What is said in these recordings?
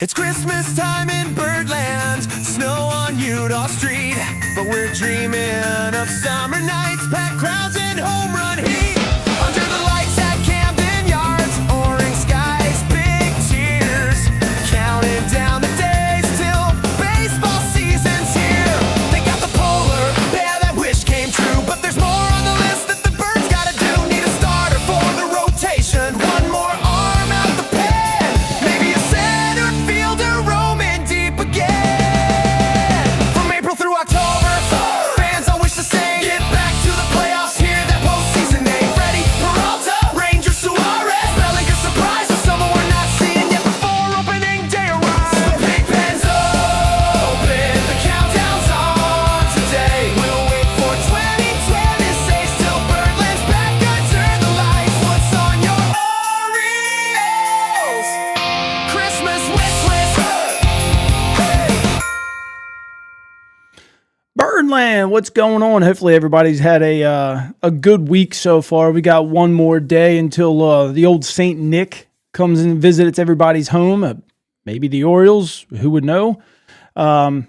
It's Christmas time in Birdland, snow on Udall Street, but we're dreaming of summer nights, packed crowds and home run heat. Under the lights at Camden Yards, orange skies, big cheers, counting down the days till baseball season's here. They got the polar bear that wish came true, but there's more on the list that the Birds gotta do. Need a starter for the rotation, one more arm out the pen, maybe a center fielder roaming deep again. From April through October, fans all wish to say, get back to the playoffs here, that postseason day. Freddie, Peralta, Ranger, Suarez, Bellinger, surprise with someone we're not seeing yet before opening day arrives. The PigPen's open, the countdown's on today. We'll wait for 2026 till Birdland's back. I turn the lights. What's on your Orioles Christmas wish list? Hey! Birdland, what's going on? Hopefully everybody's had a good week so far. We got one more day until the old Saint Nick comes and visits everybody's home. Maybe the Orioles, who would know? But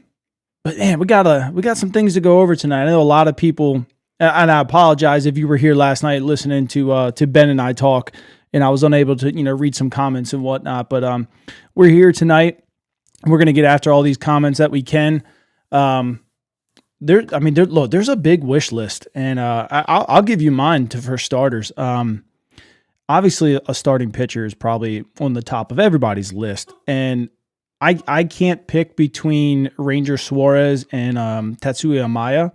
man, we got some things to go over tonight. I know a lot of people, and I apologize if you were here last night listening to Ben and I talk, and I was unable to read some comments and whatnot. But we're here tonight. We're gonna get after all these comments that we can. There's a big wish list, and I'll give you mine for starters. Obviously, a starting pitcher is probably on the top of everybody's list, and I can't pick between Ranger Suarez and Tetsuya Amaya.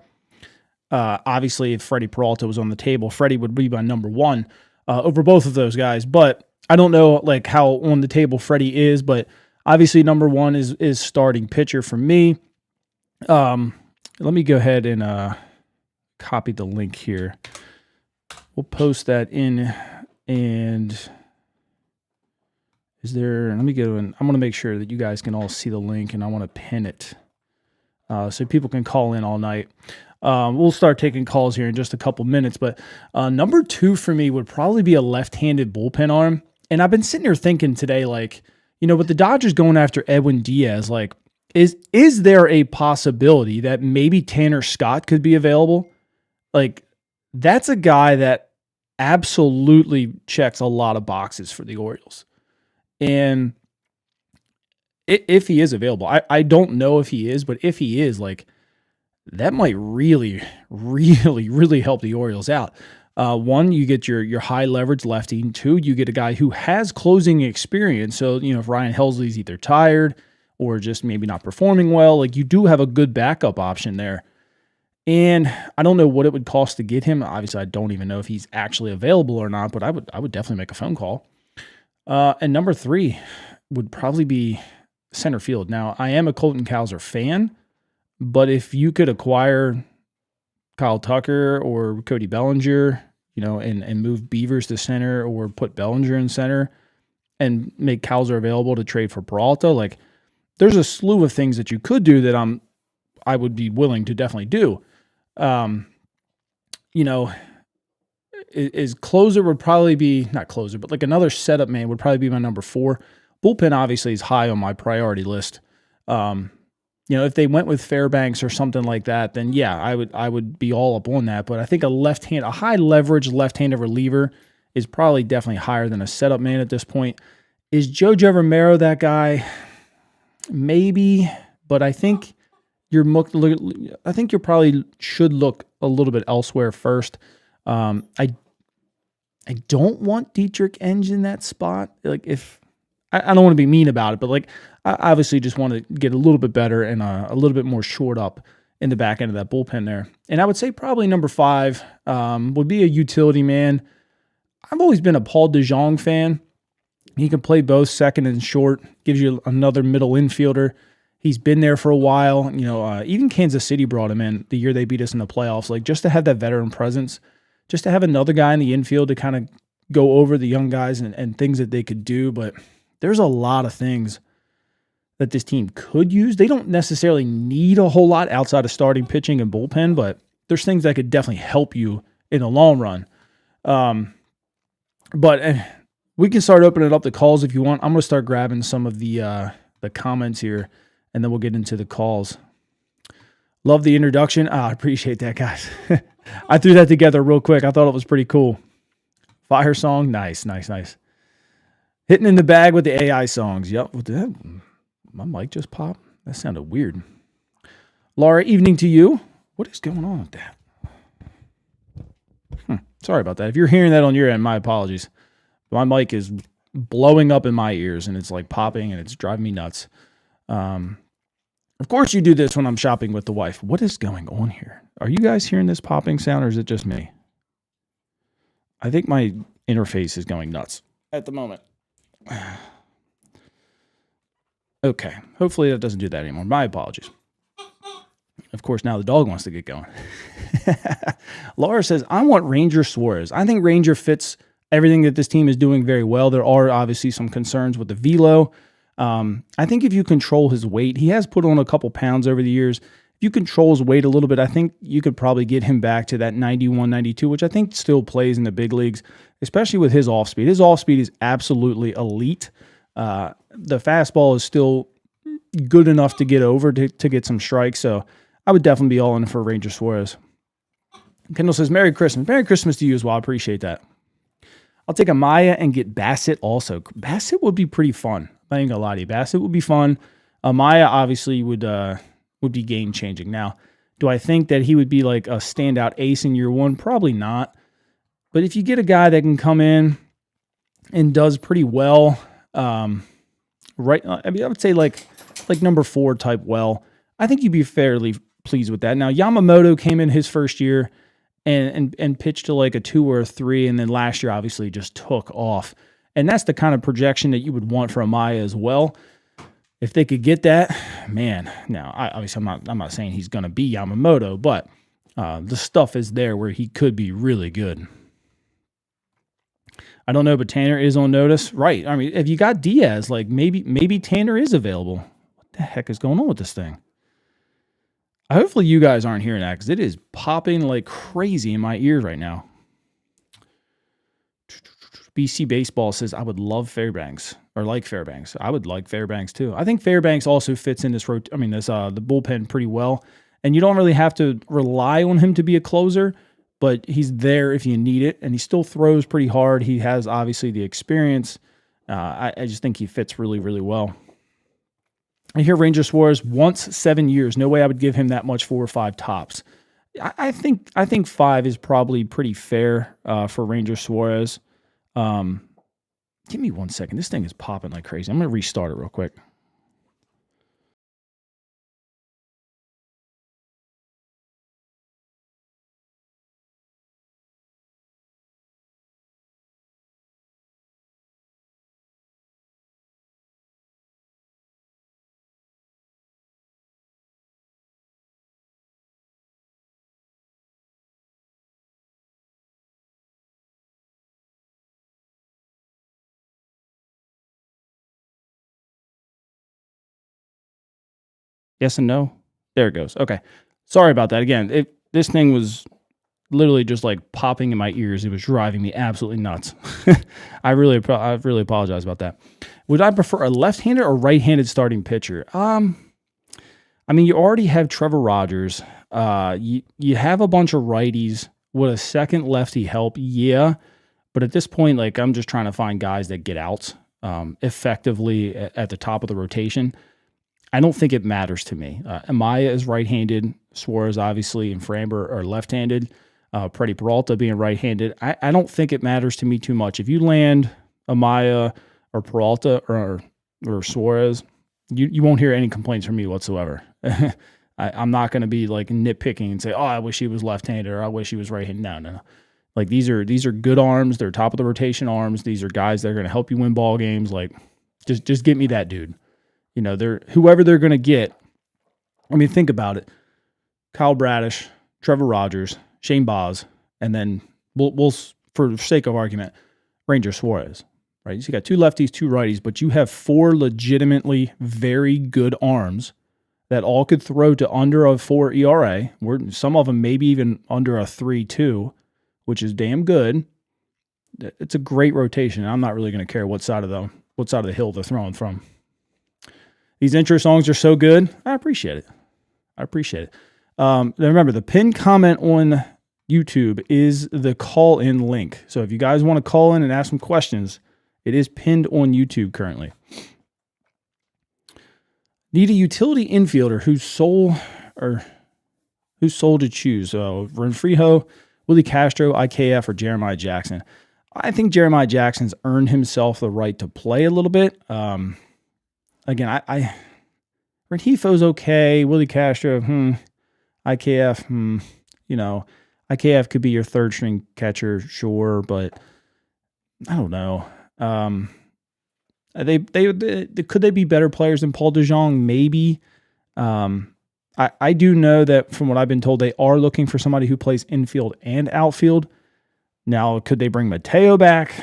Obviously, if Freddie Peralta was on the table, Freddie would be my number one over both of those guys. But I don't know how on the table Freddie is, but obviously number one is starting pitcher for me. Let me go ahead and copy the link here. We'll post that in, and let me go and I'm going to make sure that you guys can all see the link, and I want to pin it so people can call in all night. We'll start taking calls here in just a couple minutes, but number two for me would probably be a left-handed bullpen arm. And I've been sitting here thinking today, with the Dodgers going after Edwin Diaz, is there a possibility that maybe Tanner Scott could be available? That's a guy that absolutely checks a lot of boxes for the Orioles. And if he is available, I don't know if he is, but if he is, that might really, really, really help the Orioles out. One, you get your high leverage lefty. And two, you get a guy who has closing experience. So, if Ryan Helsley's either tired or just maybe not performing well, you do have a good backup option there. And I don't know what it would cost to get him. Obviously, I don't even know if he's actually available or not, but I would definitely make a phone call. And number three would probably be center field. Now, I am a Colton Cowser fan, but if you could acquire Kyle Tucker or Cody Bellinger, and move Beavers to center, or put Bellinger in center and make Cowser available to trade for Peralta, there's a slew of things that you could do that I would be willing to definitely do. Is closer would probably be not closer, but another setup man would probably be my number four. Bullpen obviously is high on my priority list. If they went with Fairbanks or something like that, then yeah, I would be all up on that. But I think a high leverage left-handed reliever is probably definitely higher than a setup man at this point. Is JoJo Romero that guy? Maybe, but I think you probably should look a little bit elsewhere first. I don't want Dietrich Enge in that spot. If I don't want to be mean about it, but I obviously just want to get a little bit better and a little bit more shored up in the back end of that bullpen there. And I would say probably number five would be a utility man. I've always been a Paul DeJong fan. He can play both second and short, gives you another middle infielder. He's been there for a while. Even Kansas City brought him in the year they beat us in the playoffs, just to have that veteran presence, just to have another guy in the infield to kind of go over the young guys and things that they could do. But there's a lot of things that this team could use. They don't necessarily need a whole lot outside of starting pitching and bullpen, but there's things that could definitely help you in the long run. But we can start opening up the calls if you want. I'm going to start grabbing some of the the comments here, and then we'll get into the calls. Love the introduction. I appreciate that, guys. I threw that together real quick. I thought it was pretty cool. Fire song. Nice. Hitting in the bag with the AI songs. Yep. What that? My mic just popped. That sounded weird. Laura, evening to you. What is going on with that? Sorry about that. If you're hearing that on your end, my apologies. My mic is blowing up in my ears, and it's like popping, and it's driving me nuts. Of course you do this when I'm shopping with the wife. What is going on here? Are you guys hearing this popping sound, or is it just me? I think my interface is going nuts at the moment. Okay. Hopefully that doesn't do that anymore. My apologies. Of course, now the dog wants to get going. Laura says, I want Ranger Suarez. I think Ranger fits everything that this team is doing very well. There are obviously some concerns with the velo. I think if you control his weight, he has put on a couple pounds over the years. If you control his weight a little bit, I think you could probably get him back to that 91, 92, which I think still plays in the big leagues, especially with his off speed. His off speed is absolutely elite. The fastball is still good enough to get over to get some strikes. So I would definitely be all in for Ranger Suarez. Kendall says, Merry Christmas. Merry Christmas to you as well. I appreciate that. I'll take Amaya and get Bassett also. Bassett would be pretty fun. I ain't gonna lie to you. Bassett would be fun. Amaya obviously would be game changing. Now, do I think that he would be like a standout ace in year one? Probably not. But if you get a guy that can come in and does pretty well, right? I mean, I would say like number 4 type well. I think you'd be fairly pleased with that. Now, Yamamoto came in his first year and pitched to like a 2 or a 3, and then last year obviously just took off. And that's the kind of projection that you would want for Amaya as well. If they could get that, man. Now, obviously, I'm not saying he's going to be Yamamoto, but the stuff is there where he could be really good. I don't know, but Tanner is on notice, right? I mean, if you got Diaz, like maybe Tanner is available. What the heck is going on with this thing? Hopefully, you guys aren't hearing that because it is popping like crazy in my ears right now. BC Baseball says, I would love Fairbanks, or like Fairbanks. I would like Fairbanks too. I think Fairbanks also fits in the bullpen pretty well. And you don't really have to rely on him to be a closer, but he's there if you need it. And he still throws pretty hard. He has obviously the experience. I just think he fits really, really well. I hear Ranger Suarez once 7 years. No way I would give him that much 4 or 5 tops. I think 5 is probably pretty fair for Ranger Suarez. Give me 1 second. This thing is popping like crazy. I'm going to restart it real quick. Yes and no. There it goes. Okay. Sorry about that. Again, this thing was literally just like popping in my ears. It was driving me absolutely nuts. I really apologize about that. Would I prefer a left-handed or right-handed starting pitcher? I mean, you already have Trevor Rogers. You have a bunch of righties. Would a second lefty help? Yeah. But at this point, like, I'm just trying to find guys that get outs effectively at the top of the rotation. I don't think it matters to me. Amaya is right-handed. Suarez, obviously, and Framber are left-handed. Freddie Peralta being right-handed. I don't think it matters to me too much. If you land Amaya or Peralta or Suarez, you won't hear any complaints from me whatsoever. I'm not going to be like nitpicking and say, oh, I wish he was left-handed or I wish he was right-handed. No. Like these are good arms. They're top of the rotation arms. These are guys that are going to help you win ball games. Like just get me that dude. You know, whoever they're going to get. I mean, think about it. Kyle Bradish, Trevor Rogers, Shane Baz, and then we'll for the sake of argument, Ranger Suarez, right? So you got 2 lefties, 2 righties, but you have 4 legitimately very good arms that all could throw to under a 4 ERA. Some of them maybe even under a 3.2, which is damn good. It's a great rotation. I'm not really going to care what side of the hill they're throwing from. These intro songs are so good. I appreciate it. Now remember, the pinned comment on YouTube is the call-in link. So if you guys want to call in and ask some questions, it is pinned on YouTube currently. Need a utility infielder who's sold to choose. So Renfrejo, Willie Castro, IKF, or Jeremiah Jackson. I think Jeremiah Jackson's earned himself the right to play a little bit. Again, Renfrejo's okay. Willie Castro, IKF, IKF could be your third string catcher, sure, but I don't know. Could they be better players than Paul DeJong? Maybe. I do know that from what I've been told, they are looking for somebody who plays infield and outfield. Now, could they bring Mateo back?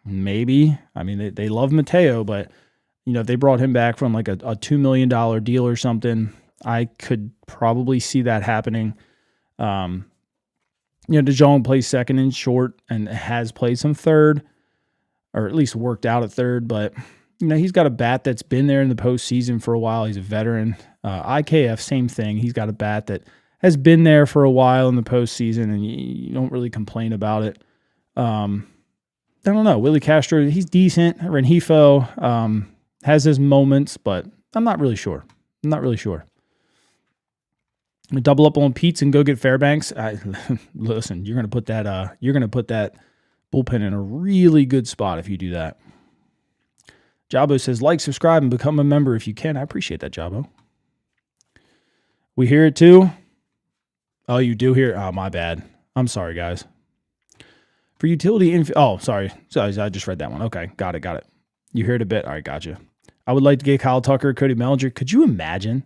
Maybe. I mean, they love Mateo, but if they brought him back from like a $2 million deal or something, I could probably see that happening. DeJong plays second and short and has played some third, or at least worked out at third, but he's got a bat that's been there in the postseason for a while. He's a veteran. IKF, same thing. He's got a bat that has been there for a while in the postseason, and you don't really complain about it. I don't know. Willie Castro, he's decent. Renfrejo has his moments, but I'm not really sure. Double up on Pete's and go get Fairbanks. Listen, you're gonna put that bullpen in a really good spot if you do that. Jabo says, like, subscribe, and become a member if you can. I appreciate that, Jabo. We hear it too. Oh, you do hear? Oh, my bad. I'm sorry, guys. For utility sorry. I just read that one. Okay, got it. You heard a bit. All right, gotcha. I would like to get Kyle Tucker, Cody Bellinger. Could you imagine?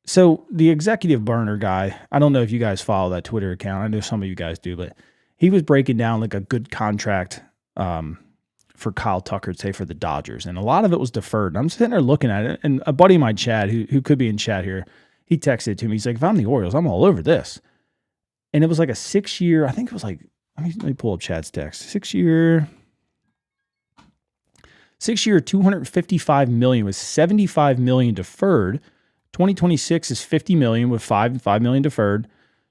So the executive burner guy, I don't know if you guys follow that Twitter account. I know some of you guys do, but he was breaking down like a good contract for Kyle Tucker, say, for the Dodgers. And a lot of it was deferred. And I'm sitting there looking at it, and a buddy of mine, Chad, who could be in chat here, he texted to me. He's like, if I'm the Orioles, I'm all over this. And it was like a 6-year, I think it was like, let me pull up Chad's text. 6-year, $255 million with $75 million deferred. 2026 is $50 million with $5 million deferred.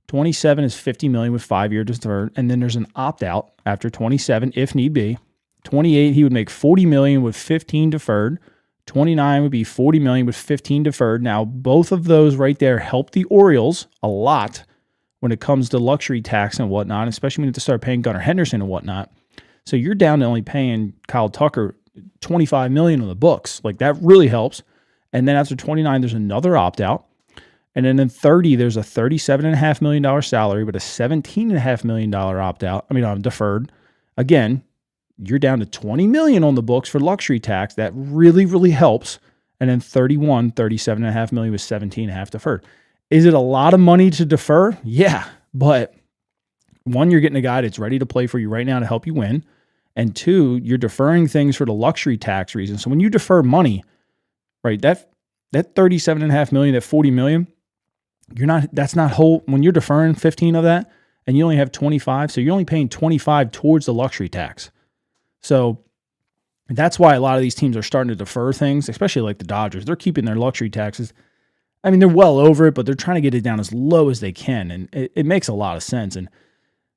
27 is $50 million with 5-year deferred. And then there's an opt-out after 27 if need be. 28, he would make $40 million with 15 deferred. 29 would be $40 million with 15 deferred. Now, both of those right there help the Orioles a lot when it comes to luxury tax and whatnot, especially when you have to start paying Gunnar Henderson and whatnot. So you're down to only paying Kyle Tucker $25 million on the books. Like, that really helps. And then after 29, there's another opt-out. And then in 30, there's a $37.5 million salary, but a $17.5 million opt-out. Deferred. Again, you're down to $20 million on the books for luxury tax. That really, really helps. And then $37.5 million with $17.5 deferred. Is it a lot of money to defer? Yeah. But one, you're getting a guy that's ready to play for you right now to help you win. And two, you're deferring things for the luxury tax reason. So when you defer money, right, that $37.5 million, that $40 million, that's not whole. When you're deferring 15 of that and you only have 25, so you're only paying 25 towards the luxury tax. So that's why a lot of these teams are starting to defer things, especially like the Dodgers. They're keeping their luxury taxes. They're well over it, but they're trying to get it down as low as they can. And it makes a lot of sense. And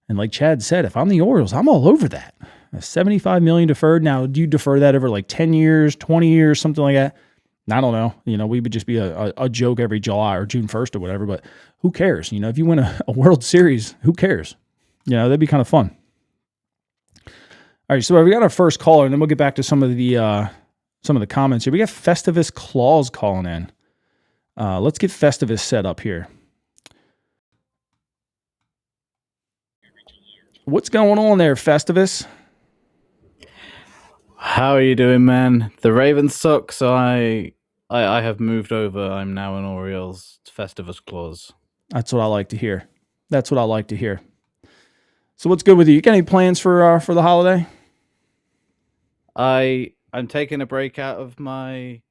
like Chad said, if I'm the Orioles, I'm all over that. A $75 million deferred. Now, do you defer that over like 10 years, 20 years, something like that? I don't know. We would just be a joke every July or June 1st or whatever, but who cares? If you win a World Series, who cares? That'd be kind of fun. All right, so we got our first caller, and then we'll get back to some of the comments here. We got Festivus Claus calling in. Let's get Festivus set up here. What's going on there, Festivus? How are you doing, man? The Ravens suck, so I have moved over. I'm now an Orioles Festivus Claus. That's what I like to hear. So what's good with you? You got any plans for the holiday? I'm taking a break out of my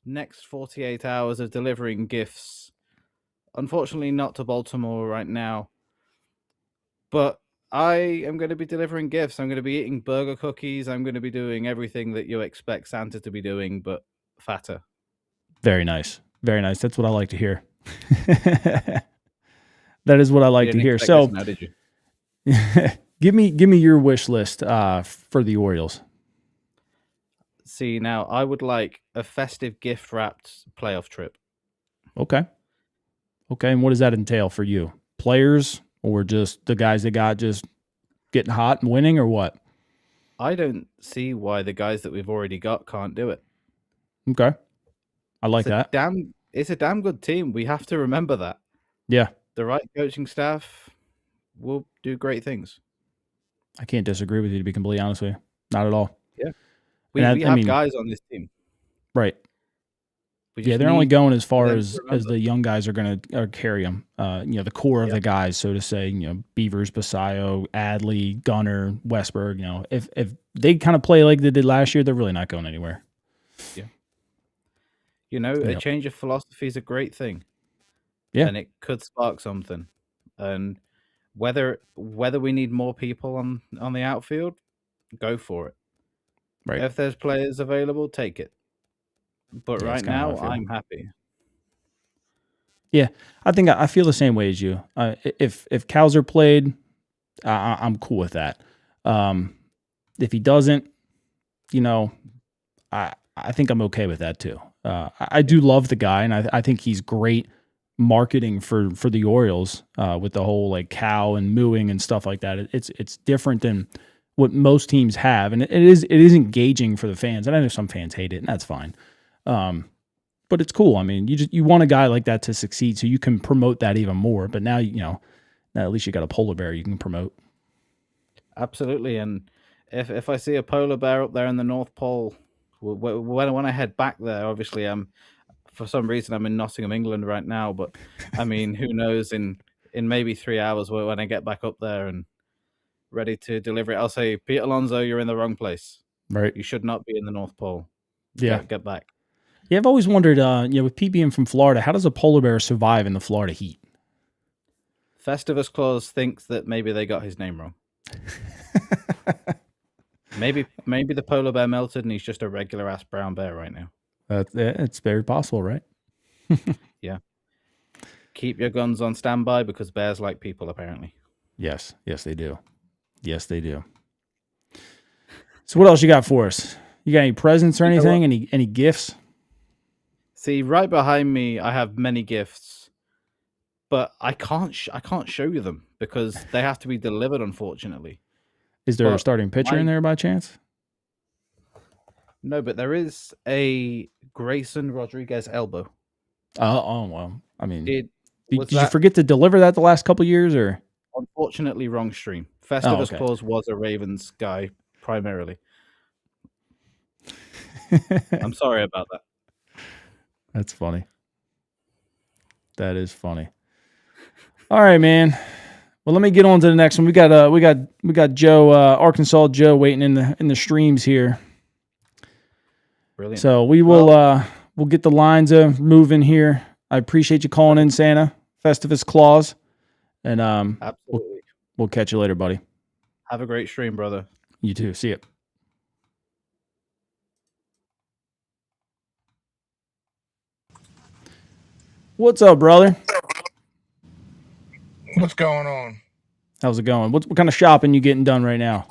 next 48 hours of delivering gifts. Unfortunately, not to Baltimore right now. But I am going to be delivering gifts. I'm going to be eating burger cookies. I'm going to be doing everything that you expect Santa to be doing, but fatter. Very nice. Very nice. That's what I like to hear. That is what I You like to didn't hear. expect this So now, did you? give me your wish list for the Orioles. See, now I would like a festive gift wrapped playoff trip. Okay. Okay. And what does that entail for you? Players or just the guys that got just getting hot and winning or what? I don't see why the guys that we've already got can't do it. Okay. I like that. It's a damn good team. We have to remember that. Yeah. The right coaching staff will do great things. I can't disagree with you, to be completely honest with you. Not at all. Yeah. We And have guys on this team. Right. We Yeah, just they're only need going as far them as to remember. the young guys are going to carry them. The core of the guys, so to say. Beavers, Basayo, Adley, Gunner, Westberg. If they kind of play like they did last year, they're really not going anywhere. Yeah. A change of philosophy is a great thing. Yeah. And it could spark something. And whether we need more people on the outfield, go for it. Right. If there's players available, take it. But Yeah, right now, I'm happy. Yeah, I think I feel the same way as you. If Kowser played, I'm cool with that. If he doesn't, I think I'm okay with that too. I do love the guy, and I think he's great marketing for the Orioles with the whole like cow and mooing and stuff like that. It's different than what most teams have, and it is engaging for the fans. And I know some fans hate it, and that's fine. But it's cool. I mean, you want a guy like that to succeed, so you can promote that even more. But now now at least you got a polar bear you can promote. Absolutely, and if I see a polar bear up there in the North Pole, when I head back there, obviously for some reason I'm in Nottingham, England right now. But I mean, who knows? In maybe 3 hours when I get back up there and ready to deliver it, I'll say, Pete Alonso, you're in the wrong place. Right. You should not be in the North Pole. Yeah. Get back. Yeah, I've always wondered, with Pete being from Florida, how does a polar bear survive in the Florida heat? Festivus Claus thinks that maybe they got his name wrong. maybe the polar bear melted and he's just a regular ass brown bear right now. It's very possible, right? Yeah. Keep your guns on standby because bears like people, apparently. Yes, they do. Yes, they do. So what else you got for us? You got any presents or anything? Any gifts? See, right behind me, I have many gifts, but I can't show you them because they have to be delivered, unfortunately. Is there a starting pitcher in there by chance? No, but there is a Grayson Rodriguez elbow. Oh, well, I mean, did you forget to deliver that the last couple of years, or? Unfortunately, wrong stream. Festivus Claus was a Ravens guy primarily. I'm sorry about that. That's funny. That is funny. All right, man. Well, let me get on to the next one. We got Joe, Arkansas Joe, waiting in the streams here. Brilliant. So we will we'll get the lines moving here. I appreciate you calling in, Santa Festivus Claus, and absolutely. We'll catch you later, buddy. Have a great stream, brother. You too. See ya. What's up, brother? What's going on? How's it going? What kind of shopping you getting done right now?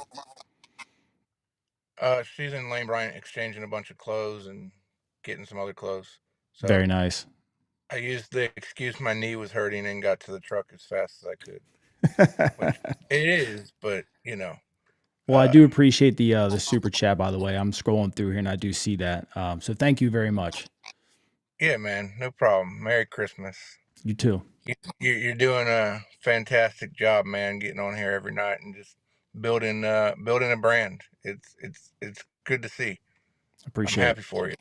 She's in Lane Bryant exchanging a bunch of clothes and getting some other clothes. So very nice. I used the excuse my knee was hurting and got to the truck as fast as I could. Which it is, but Well, I do appreciate the super chat, by the way. I'm scrolling through here and I do see that. So thank you very much. Yeah, man, no problem. Merry Christmas. You too. You're doing a fantastic job, man. Getting on here every night and just building a brand. It's good to see. Appreciate it. I'm happy for you.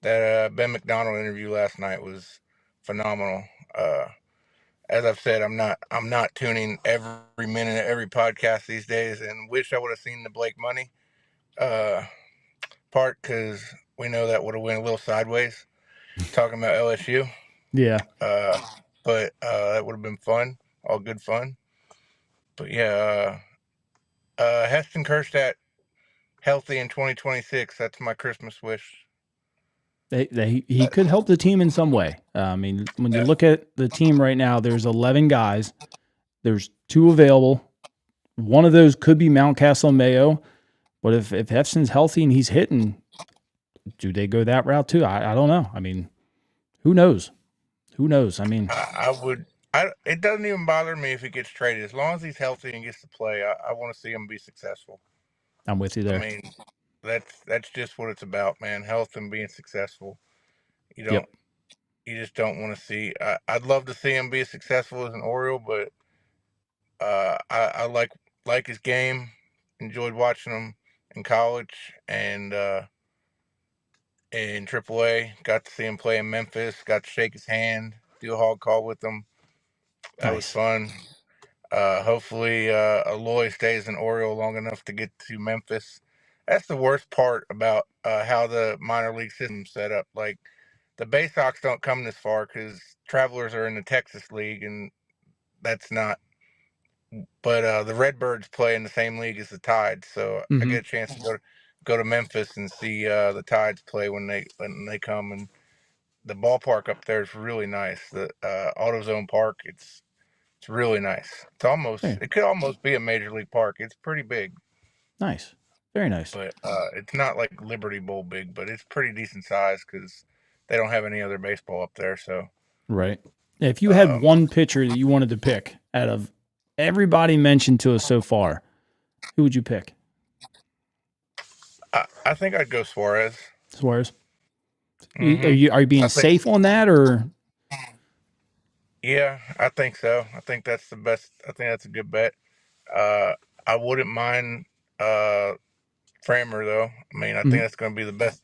That Ben McDonald interview last night was phenomenal. As I've said, I'm not tuning every minute, every podcast these days, and wish I would have seen the Blake Money part because we know that would have went a little sideways. Talking about LSU, yeah. But that would have been fun, all good fun. But yeah, Heston Kjerstad healthy in 2026. That's my Christmas wish. He could help the team in some way. I mean, when you look at the team right now, there's 11 guys. There's 2 available. One of those could be Mountcastle and Mayo. But if Hefson's healthy and he's hitting, do they go that route too? I don't know. I mean, who knows? Who knows? I mean, I would. It doesn't even bother me if he gets traded as long as he's healthy and gets to play. I want to see him be successful. I'm with you I there. mean, that's just what it's about, man. Health and being successful. You don't. Yep. You just don't want to see. I'd love to see him be successful as an Oriole, but I like his game. Enjoyed watching him in college and in AAA. Got to see him play in Memphis. Got to shake his hand, do a hog call with him. That was Nice. fun. Hopefully, Aloy stays an Oriole long enough to get to Memphis. That's the worst part about how the minor league system's set up. Like, the Bay Sox don't come this far because Travelers are in the Texas League, and that's not. But the Redbirds play in the same league as the Tides, so I Mm-hmm. get a chance to go to Memphis and see the Tides play when they come. And the ballpark up there is really nice. The AutoZone Park, it's really nice. Hey, It could almost be a major league park. It's pretty big, nice. Very nice. but it's not like Liberty Bowl big, but it's pretty decent size because they don't have any other baseball up there. So Right. If you had one pitcher that you wanted to pick out of everybody mentioned to us so far, who would you pick? I think I'd go Suarez. Suarez. Mm-hmm. Are you being safe on that, or? Yeah, I think so. I think that's the best. I think that's a good bet. I wouldn't mind Framer though. I mean, I think Mhm. that's going to be the best,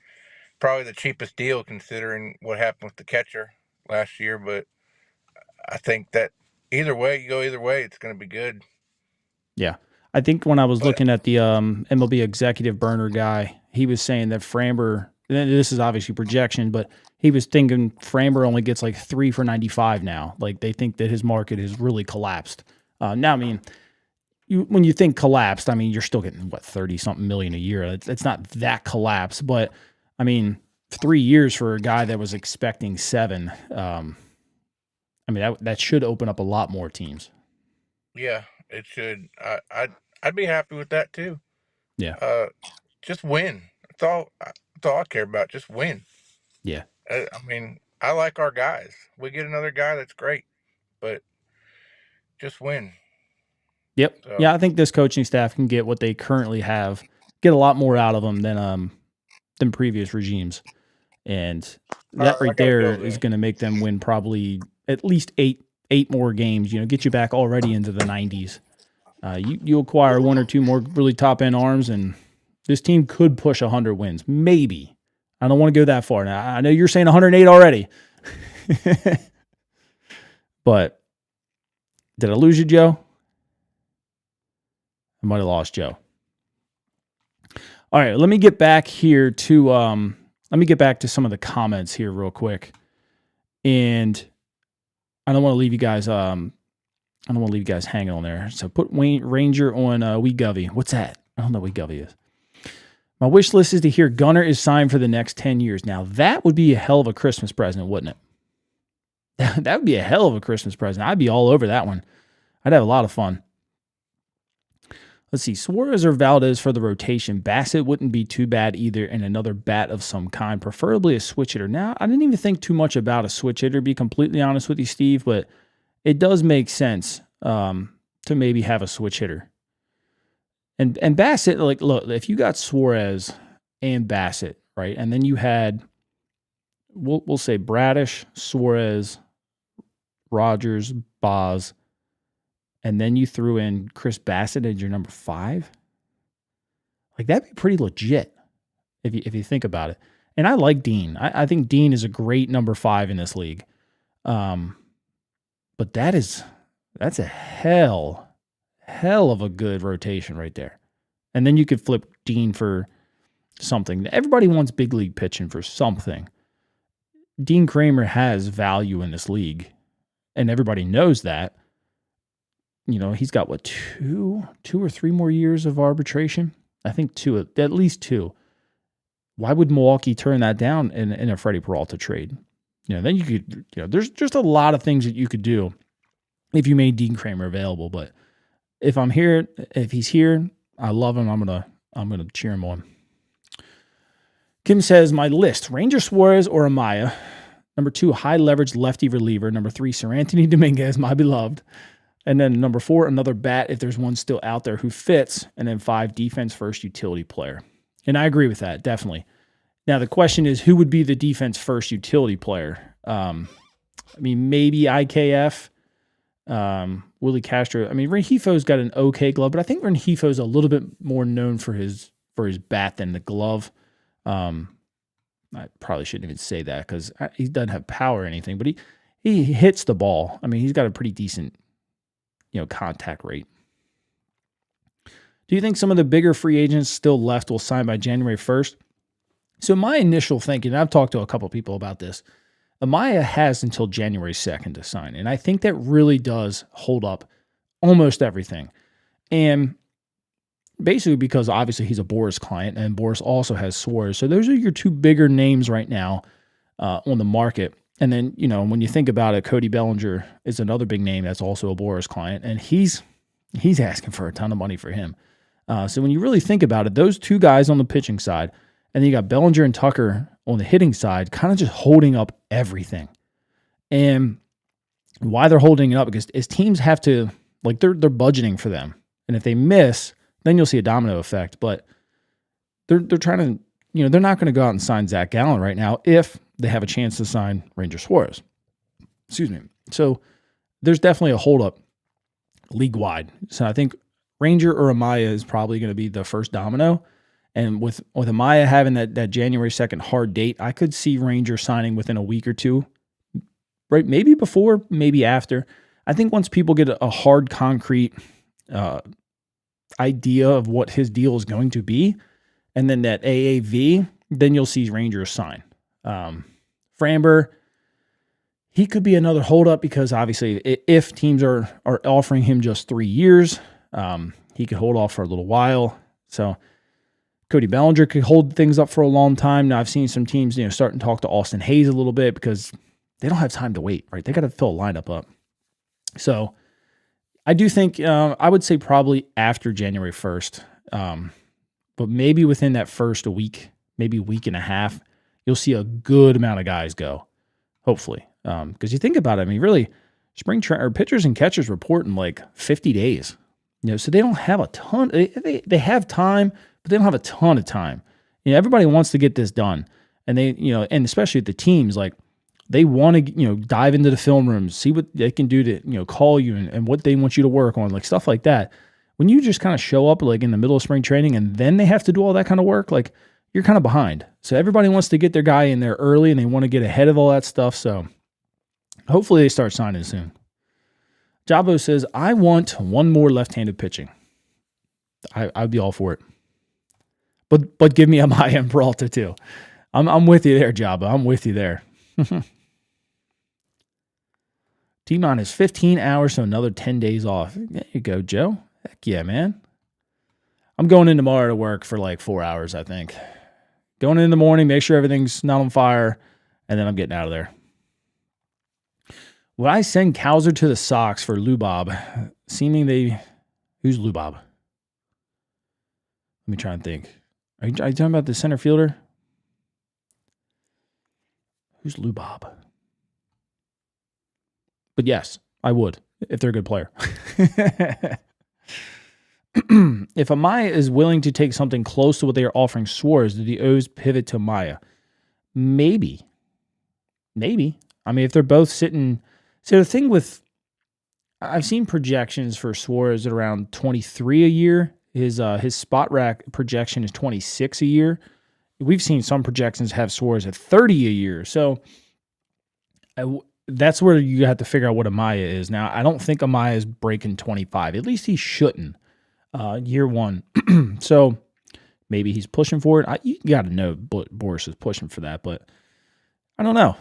probably the cheapest deal considering what happened with the catcher last year. But I think that either way, you go either way, it's going to be good. Yeah. I think when I was But looking at the MLB executive burner guy, he was saying that Framber, and this is obviously projection, but he was thinking Framber only gets like 3 for 95 now. Like they think that his market has really collapsed. Now, I mean, when you think collapsed, I mean, you're still getting what, 30 something million a year. It's not that collapse, but I mean, 3 years for a guy that was expecting 7. I mean, that should open up a lot more teams. yeah, it should. I'd be happy with that too. Yeah. Just win. That's all I care about. Just win. Yeah. I mean, I like our guys. We get another guy, that's great, but just win. Yep. So Yeah, I think this coaching staff can get what they currently have, get a lot more out of them than previous regimes, and that I right gotta there go is then. going to make them win probably at least eight more games. You know, get you back already into the 90s. You acquire 1 or 2 more really top end arms, and this team could push 100 wins. Maybe. I don't want to go that far. Now I know you're saying 108 already, but did I lose you, Joe? I might have lost Joe. All right, let me get back here to some of the comments here real quick, and I don't want to leave you guys hanging on there. So put Wayne Ranger on Wee Govey. What's that? I don't know what Wee Govey is. My wish list is to hear Gunnar is signed for the next 10 years. Now that would be a hell of a Christmas present, wouldn't it? That would be a hell of a Christmas present. I'd be all over that one. I'd have a lot of fun. Let's see, Suarez or Valdez for the rotation. Bassett wouldn't be too bad either, and another bat of some kind, preferably a switch hitter. Now, I didn't even think too much about a switch hitter, to be completely honest with you, Steve, but it does make sense to maybe have a switch hitter. And Bassett, like, look, if you got Suarez and Bassett, right, and then you had, we'll say Bradish, Suarez, Rogers, Boz, and then you threw in Chris Bassett as your number 5, like that'd be pretty legit if you think about it. And I like Dean. I think Dean is a great number 5 in this league. But that's a hell of a good rotation right there. And then you could flip Dean for something. Everybody wants big league pitching for something. Dean Kramer has value in this league, and everybody knows that. he's got what, two or three more years of arbitration? I think two, at least two. Why would Milwaukee turn that down in a Freddie Peralta trade? Then you could, there's just a lot of things that you could do if you made Dean Kramer available. But if he's here, I love him. I'm gonna cheer him on. Kim says, my list: Ranger Suarez or Amaya. Number 2, high leverage lefty reliever. Number 3, Sir Anthony Dominguez, my beloved. And then number 4, another bat if there's one still out there who fits. And then 5, defense first utility player. And I agree with that, definitely. Now the question is, who would be the defense first utility player? Maybe IKF, Willie Castro. Rengifo's got an okay glove, but I think Rengifo's a little bit more known for his bat than the glove. I probably shouldn't even say that because he doesn't have power or anything, but he hits the ball. He's got a pretty decent, contact rate. Do you think some of the bigger free agents still left will sign by January 1st? So my initial thinking, I've talked to a couple people about this, Amaya has until January 2nd to sign, and I think that really does hold up almost everything. And basically because obviously he's a Boras client, and Boras also has Suarez. So those are your two bigger names right now on the market. And then, when you think about it, Cody Bellinger is another big name that's also a Boras client, and he's asking for a ton of money for him. So when you really think about it, those two guys on the pitching side, and then you got Bellinger and Tucker on the hitting side, kind of just holding up everything. And why they're holding it up, because as teams have to, they're budgeting for them. And if they miss, then you'll see a domino effect. But they're trying to, they're not going to go out and sign Zach Gallen right now if they have a chance to sign Ranger Suarez. Excuse me. So there's definitely a holdup league-wide. So I think Ranger or Amaya is probably going to be the first domino. And with Amaya having that January 2nd hard date, I could see Ranger signing within a week or two, right? Maybe before, maybe after. I think once people get a hard, concrete idea of what his deal is going to be, and then that AAV, then you'll see Rangers sign. Framber, he could be another holdup because obviously if teams are offering him just 3 years, he could hold off for a little while. So Cody Bellinger could hold things up for a long time. Now I've seen some teams, starting to talk to Austin Hayes a little bit because they don't have time to wait, right? They got to fill a lineup up. So I do think, I would say probably after January 1st, but maybe within that first week, maybe week and a half, you'll see a good amount of guys go, hopefully. Because you think about it, really, or pitchers and catchers report in 50 days. So they don't have a ton. They have time, but they don't have a ton of time. Everybody wants to get this done, and they, and especially the teams, they want to, dive into the film rooms, see what they can do to, call you and what they want you to work on, stuff like that. When you just kind of show up in the middle of spring training and then they have to do all that kind of work, you're kind of behind. So everybody wants to get their guy in there early and they want to get ahead of all that stuff. So hopefully they start signing soon. Jabo says, I want one more left-handed pitching. I'd be all for it. But give me Amaya and Peralta too. I'm with you there, Jabo. I'm with you there. T-minus 15 hours, so another 10 days off. There you go, Joe. Heck yeah, man. I'm going in tomorrow to work for 4 hours, I think. Going in the morning, make sure everything's not on fire, and then I'm getting out of there. Would I send Kowser to the Sox for Lubob? Who's Lubob? Let me try and think. Are you talking about the center fielder? Who's Lubob? But yes, I would, if they're a good player. If Amaya is willing to take something close to what they are offering Suarez, do the O's pivot to Amaya? Maybe. If they're both sitting... So the thing with... I've seen projections for Suarez at around 23 a year. His spot rack projection is 26 a year. We've seen some projections have Suarez at 30 a year. So that's where you have to figure out what Amaya is. Now, I don't think Amaya is breaking 25. At least he shouldn't year one. So maybe he's pushing for it. You got to know Boras is pushing for that, but I don't know.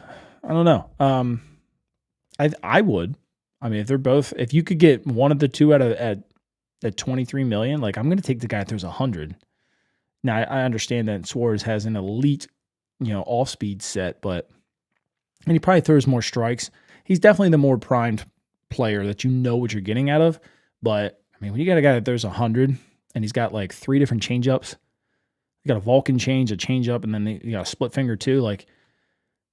I would. I mean, if you could get one of the two at 23 million, like I'm going to take the guy that throws 100. Now I understand that Suarez has an elite, off speed set, and he probably throws more strikes. He's definitely the more primed player that you know what you're getting out of. But I mean, when you got a guy that throws 100 and he's got like 3 different changeups, you got a Vulcan change, a changeup, and then you got a split finger too. Like,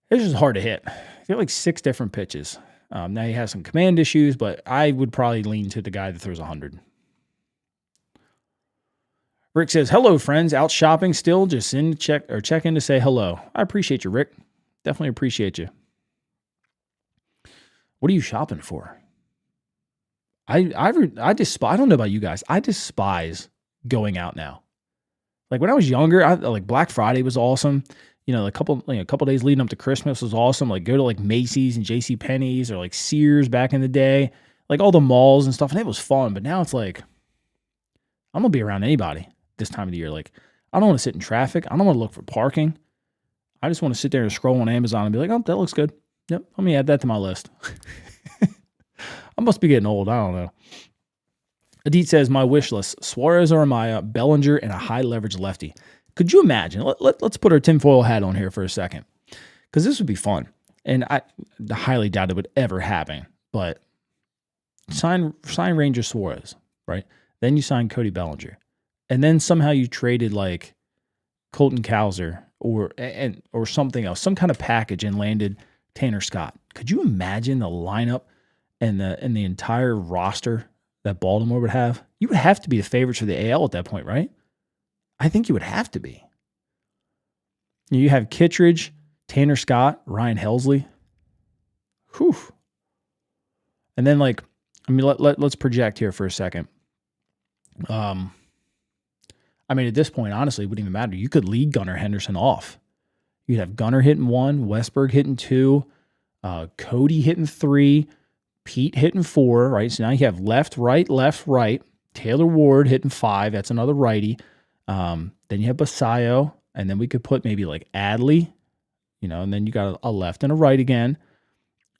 it's just hard to hit. He's got like 6 different pitches. Now he has some command issues, but I would probably lean to the guy that throws 100. Rick says, hello, friends. Out shopping still? Just in to check in to say hello. I appreciate you, Rick. Definitely appreciate you. What are you shopping for? I despise. I don't know about you guys. I despise going out now. Like when I was younger, like Black Friday was awesome. A couple days leading up to Christmas was awesome. Like go to like Macy's and J.C. Penney's or like Sears back in the day, like all the malls and stuff, and it was fun. But now it's like I'm gonna be around anybody this time of the year. Like I don't want to sit in traffic. I don't want to look for parking. I just want to sit there and scroll on Amazon and be like, oh, that looks good. Yep, let me add that to my list. I must be getting old. I don't know. Adit says, my wish list, Suarez or Amaya, Bellinger, and a high leverage lefty. Could you imagine? Let's put our tinfoil hat on here for a second, because this would be fun. And I highly doubt it would ever happen. But sign Ranger Suarez, right? Then you sign Cody Bellinger. And then somehow you traded like Colton Cowser or something else, some kind of package, and landed Tanner Scott. Could you imagine the lineup and the entire roster that Baltimore would have? You would have to be the favorites for the AL at that point, right? I think you would have to be. You have Kittredge, Tanner Scott, Ryan Helsley. Whew. And then let's project here for a second. At this point, honestly, it wouldn't even matter. You could lead Gunnar Henderson off. You'd have Gunnar hitting 1, Westberg hitting 2, Cody hitting 3, Pete hitting 4, right? So now you have left, right. Taylor Ward hitting 5. That's another righty. Then you have Basayo, and then we could put maybe like Adley, and then you got a left and a right again.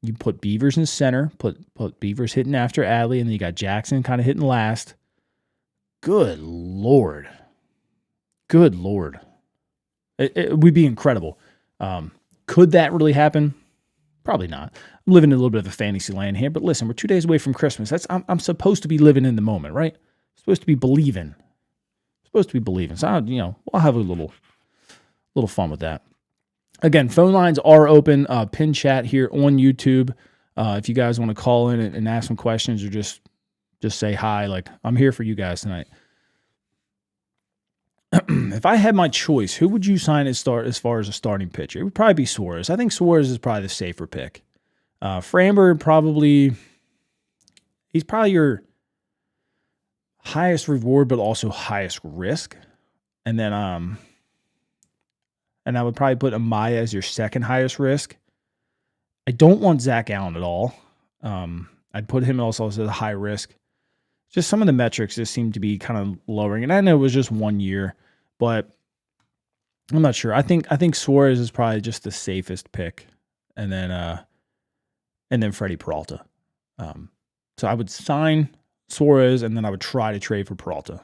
You put Beavers in center, put Beavers hitting after Adley, and then you got Jackson kind of hitting last. Good Lord. It would be incredible. Could that really happen? Probably not. I'm living in a little bit of a fantasy land here, but listen, we're 2 days away from Christmas. I'm supposed to be living in the moment, right? I'm supposed to be believing. So I'll have a little fun with that. Again, phone lines are open. Pin chat here on YouTube. If you guys want to call in and ask some questions or just say hi, like I'm here for you guys tonight. If I had my choice, who would you sign as far as a starting pitcher? It would probably be Suarez. I think Suarez is probably the safer pick. Framber he's probably your highest reward, but also highest risk. And then, and I would probably put Amaya as your second highest risk. I don't want Zach Allen at all. I'd put him also as a high risk. Just some of the metrics just seem to be kind of lowering. And I know it was just 1 year, but I'm not sure. I think Suarez is probably just the safest pick. And then Freddie Peralta. So I would sign Suarez, and then I would try to trade for Peralta.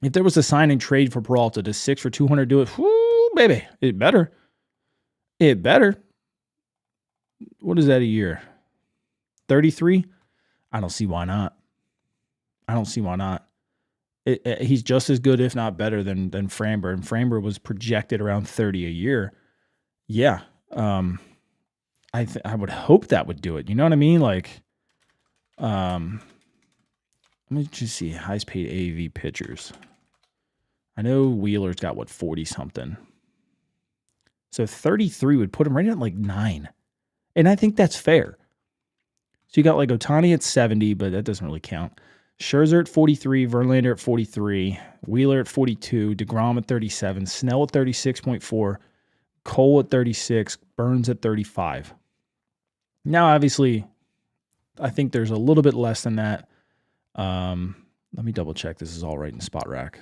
If there was a sign and trade for Peralta, does 6 for 200 do it? Whoo, baby. It better. What is that a year? 33? I don't see why not. He's just as good, if not better, than Framber. And Framber was projected around 30 a year. Yeah. I would hope that would do it. You know what I mean? Like, let me just see highest paid AAV pitchers. I know Wheeler's got 40 something. So 33 would put him right at like 9. And I think that's fair. So you got like Ohtani at 70, but that doesn't really count. Scherzer at 43, Verlander at 43, Wheeler at 42, DeGrom at 37, Snell at 36.4, Cole at 36, Burns at 35. Now, obviously, I think there's a little bit less than that. Let me double check this is all right in Spot Rack.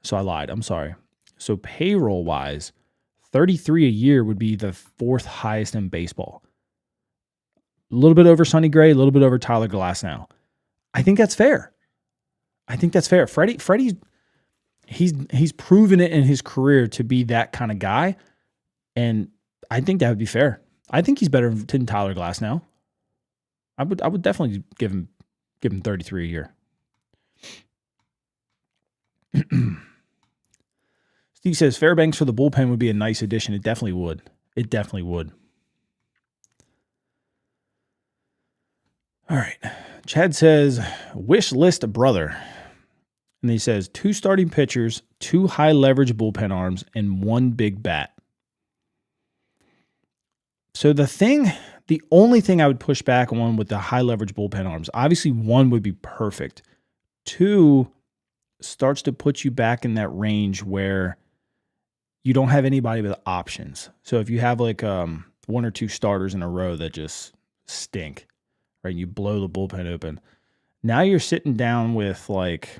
So I lied. I'm sorry. So payroll-wise, $33 a year would be the 4th highest in baseball. A little bit over Sonny Gray, a little bit over Tyler Glasnow. I think that's fair. Freddie's he's proven it in his career to be that kind of guy, and I think that would be fair. I think he's better than Tyler Glasnow. I would definitely give him 33 a year. Steve says Fairbanks for the bullpen would be a nice addition. It definitely would. All right. Chad says Wishlist brother. And he says 2 starting pitchers, 2 high leverage bullpen arms, and 1 big bat. So the only thing I would push back on with the high leverage bullpen arms, obviously 1 would be perfect. 2 starts to put you back in that range where you don't have anybody with options. So if you have like 1 or 2 starters in a row that just stink, right? You blow the bullpen open. Now you're sitting down with like,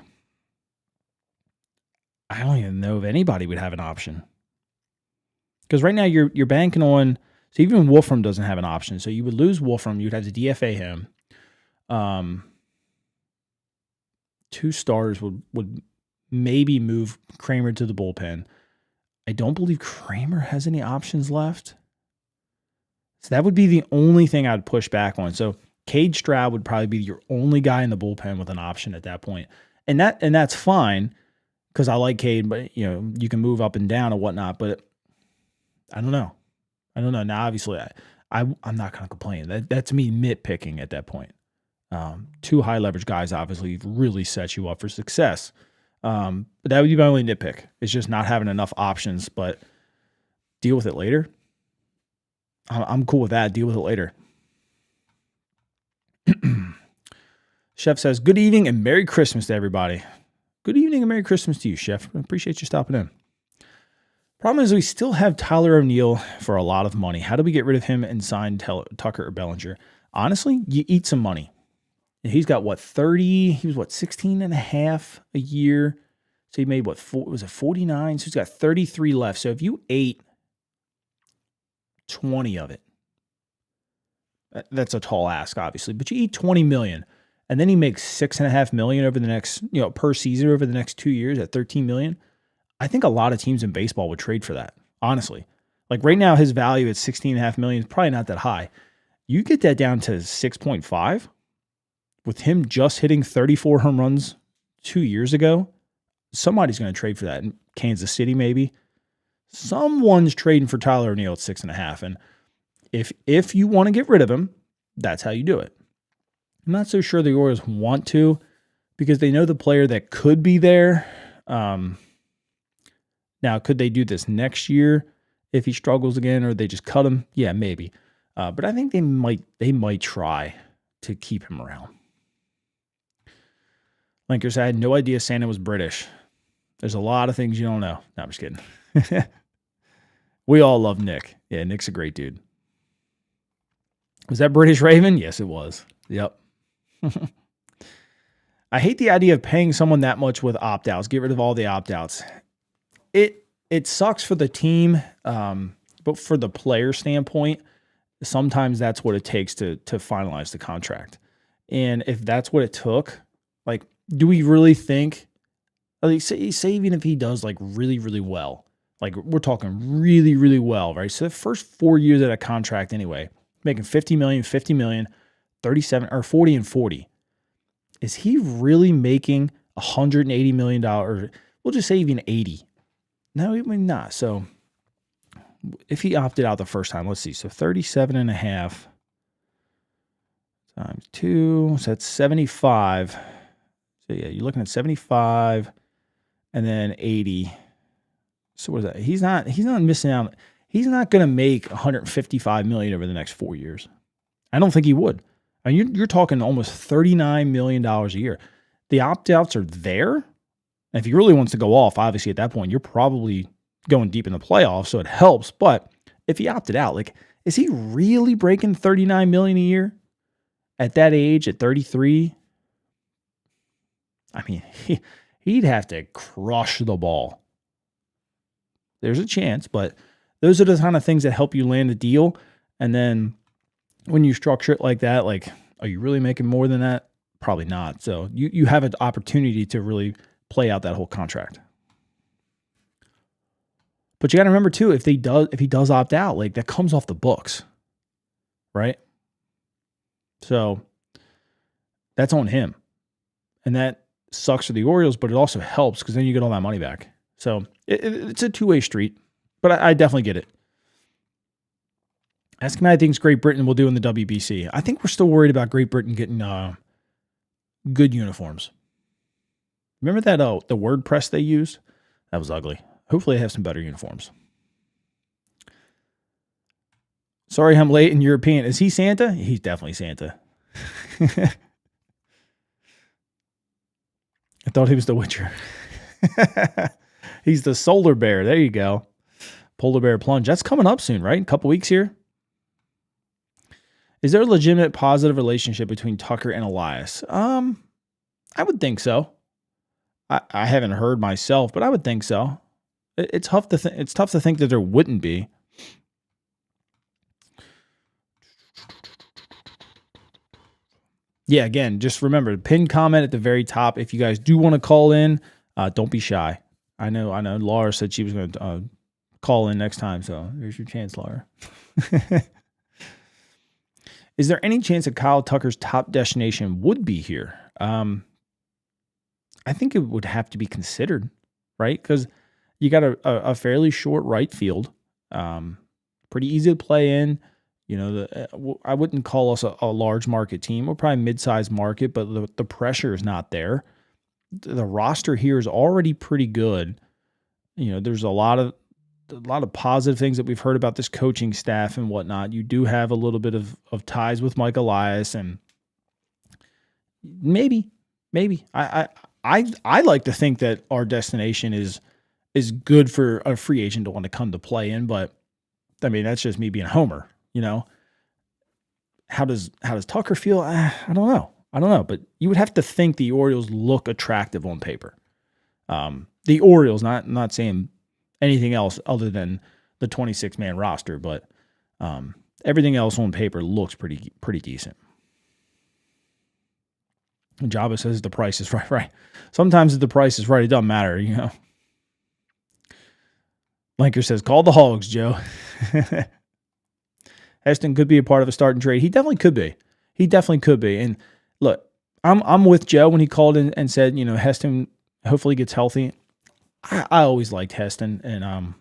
I don't even know if anybody would have an option. Because right now you're banking on, so even Wolfram doesn't have an option. So you would lose Wolfram. You'd have to DFA him. 2 starters would maybe move Kramer to the bullpen. I don't believe Kramer has any options left. So that would be the only thing I'd push back on. So Cade Stroud would probably be your only guy in the bullpen with an option at that point. And that's fine because I like Cade, but you can move up and down and whatnot. But I don't know. Now, obviously, I'm not going to complain. That's me nitpicking at that point. 2 high leverage guys obviously really set you up for success. But that would be my only nitpick. It's just not having enough options, but deal with it later. I'm cool with that. Deal with it later. Chef says, good evening and Merry Christmas to everybody. Good evening and Merry Christmas to you, Chef. I appreciate you stopping in. Problem is we still have Tyler O'Neill for a lot of money. How do we get rid of him and sign Tucker or Bellinger? Honestly, you eat some money. He's got 30, he was 16 and a half a year. So he made 49? So he's got 33 left. So if you ate 20 of it, that's a tall ask, obviously, but you eat 20 million and then he makes $6.5 million over the next, per season over the next 2 years at 13 million. I think a lot of teams in baseball would trade for that, honestly. Like right now, his value at 16.5 million is probably not that high. You get that down to 6.5 with him just hitting 34 home runs 2 years ago. Somebody's going to trade for that. In Kansas City, maybe. Someone's trading for Tyler O'Neill at 6.5. And if you want to get rid of him, that's how you do it. I'm not so sure the Orioles want to because they know the player that could be there. Now, could they do this next year if he struggles again, or they just cut him? Yeah, maybe. But I think they might try to keep him around. Linkers, I had no idea Santa was British. There's a lot of things you don't know. No, I'm just kidding. We all love Nick. Yeah, Nick's a great dude. Was that British Raven? Yes, it was. Yep. I hate the idea of paying someone that much with opt-outs. Get rid of all the opt-outs. It sucks for the team, but for the player standpoint, sometimes that's what it takes to finalize the contract. And if that's what it took, like, do we really think, like, say even if he does like really, really well, like we're talking really, really well, right? So the first 4 years of that contract anyway, making 50 million, 37 or 40 and 40. Is he really making $180 million? We'll just say even 80. No, I mean, not. So if he opted out the first time, let's see. So 37.5 times 2. So that's 75. So yeah, you're looking at 75 and then 80. So what is that? He's not missing out. He's not going to make $155 million over the next 4 years. I don't think he would. I mean, you're talking almost $39 million a year. The opt-outs are there. And if he really wants to go off, obviously at that point, you're probably going deep in the playoffs, so it helps. But if he opted out, like, is he really breaking $39 million a year at that age, at 33? I mean, he'd have to crush the ball. There's a chance, but those are the kind of things that help you land a deal. And then when you structure it like that, like, are you really making more than that? Probably not. So you have an opportunity to really play out that whole contract. But you got to remember too, if he does opt out, like that comes off the books, right? So that's on him. And that sucks for the Orioles, but it also helps because then you get all that money back. So it's a two-way street, but I definitely get it. Ask me how he thinks Great Britain will do in the WBC. I think we're still worried about Great Britain getting good uniforms. Remember that the WordPress they used? That was ugly. Hopefully they have some better uniforms. Sorry I'm late in European. Is he Santa? He's definitely Santa. I thought he was the Witcher. He's the solar bear. There you go. Polar bear plunge. That's coming up soon, right? A couple weeks here. Is there a legitimate positive relationship between Tucker and Elias? I would think so. I haven't heard myself, but I would think so. It's tough to think that there wouldn't be. Yeah, again, just remember, pin comment at the very top. If you guys do want to call in, don't be shy. I know Laura said she was going to call in next time, so there's your chance, Laura. Is there any chance that Kyle Tucker's top destination would be here? I think it would have to be considered, right? Because you got a fairly short right field, pretty easy to play in. You know, I wouldn't call us a large market team. We're probably mid-sized market, but the pressure is not there. The roster here is already pretty good. You know, there's a lot of positive things that we've heard about this coaching staff and whatnot. You do have a little bit of ties with Mike Elias, and maybe I like to think that our destination is good for a free agent to want to come to play in, but I mean that's just me being a homer. You know, how does Tucker feel? I don't know, but you would have to think the Orioles look attractive on paper. The Orioles, not saying anything else other than the 26-man roster, but everything else on paper looks pretty decent. And Jabba says the price is right. Sometimes if the price is right, it doesn't matter, you know. Linker says, call the Hogs, Joe. Heston could be a part of a starting trade. He definitely could be. And look, I'm with Joe when he called in and said, you know, Heston hopefully gets healthy. I always liked Heston, and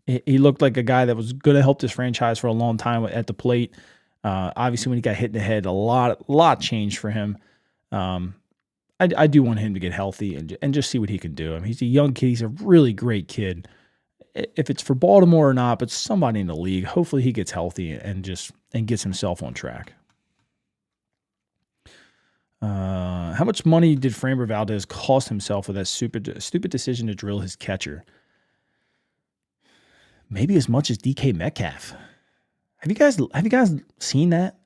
he looked like a guy that was going to help this franchise for a long time at the plate. Obviously, when he got hit in the head, a lot changed for him. I do want him to get healthy and just see what he can do. I mean, he's a young kid. He's a really great kid. If it's for Baltimore or not, but somebody in the league, hopefully he gets healthy and gets himself on track. How much money did Framber Valdez cost himself with that stupid decision to drill his catcher? Maybe as much as DK Metcalf. Have you guys seen that?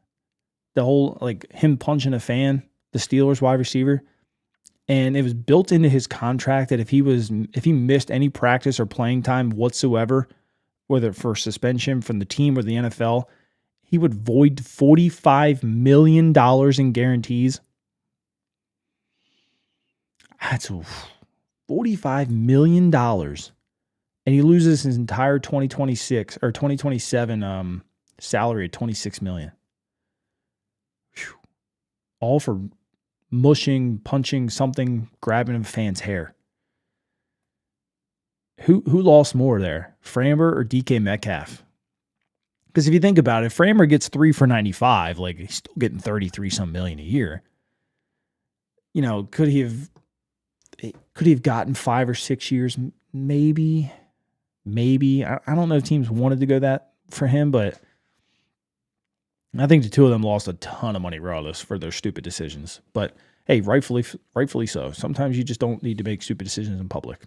The whole, like, him punching a fan, the Steelers wide receiver? And it was built into his contract that if he missed any practice or playing time whatsoever, whether for suspension from the team or the NFL, he would void $45 million in guarantees. That's $45 million. And he loses his entire 2026 or 2027 salary at $26 million. Whew. All for mushing, punching something, grabbing a fan's hair. Who lost more there, Framber or DK Metcalf? Because if you think about it, Framber gets 3 for $95, like he's still getting 33-some million a year. You know, could he have gotten 5 or 6 years? Maybe. I don't know if teams wanted to go that for him, but I think the two of them lost a ton of money regardless for their stupid decisions. But hey, rightfully so. Sometimes you just don't need to make stupid decisions in public.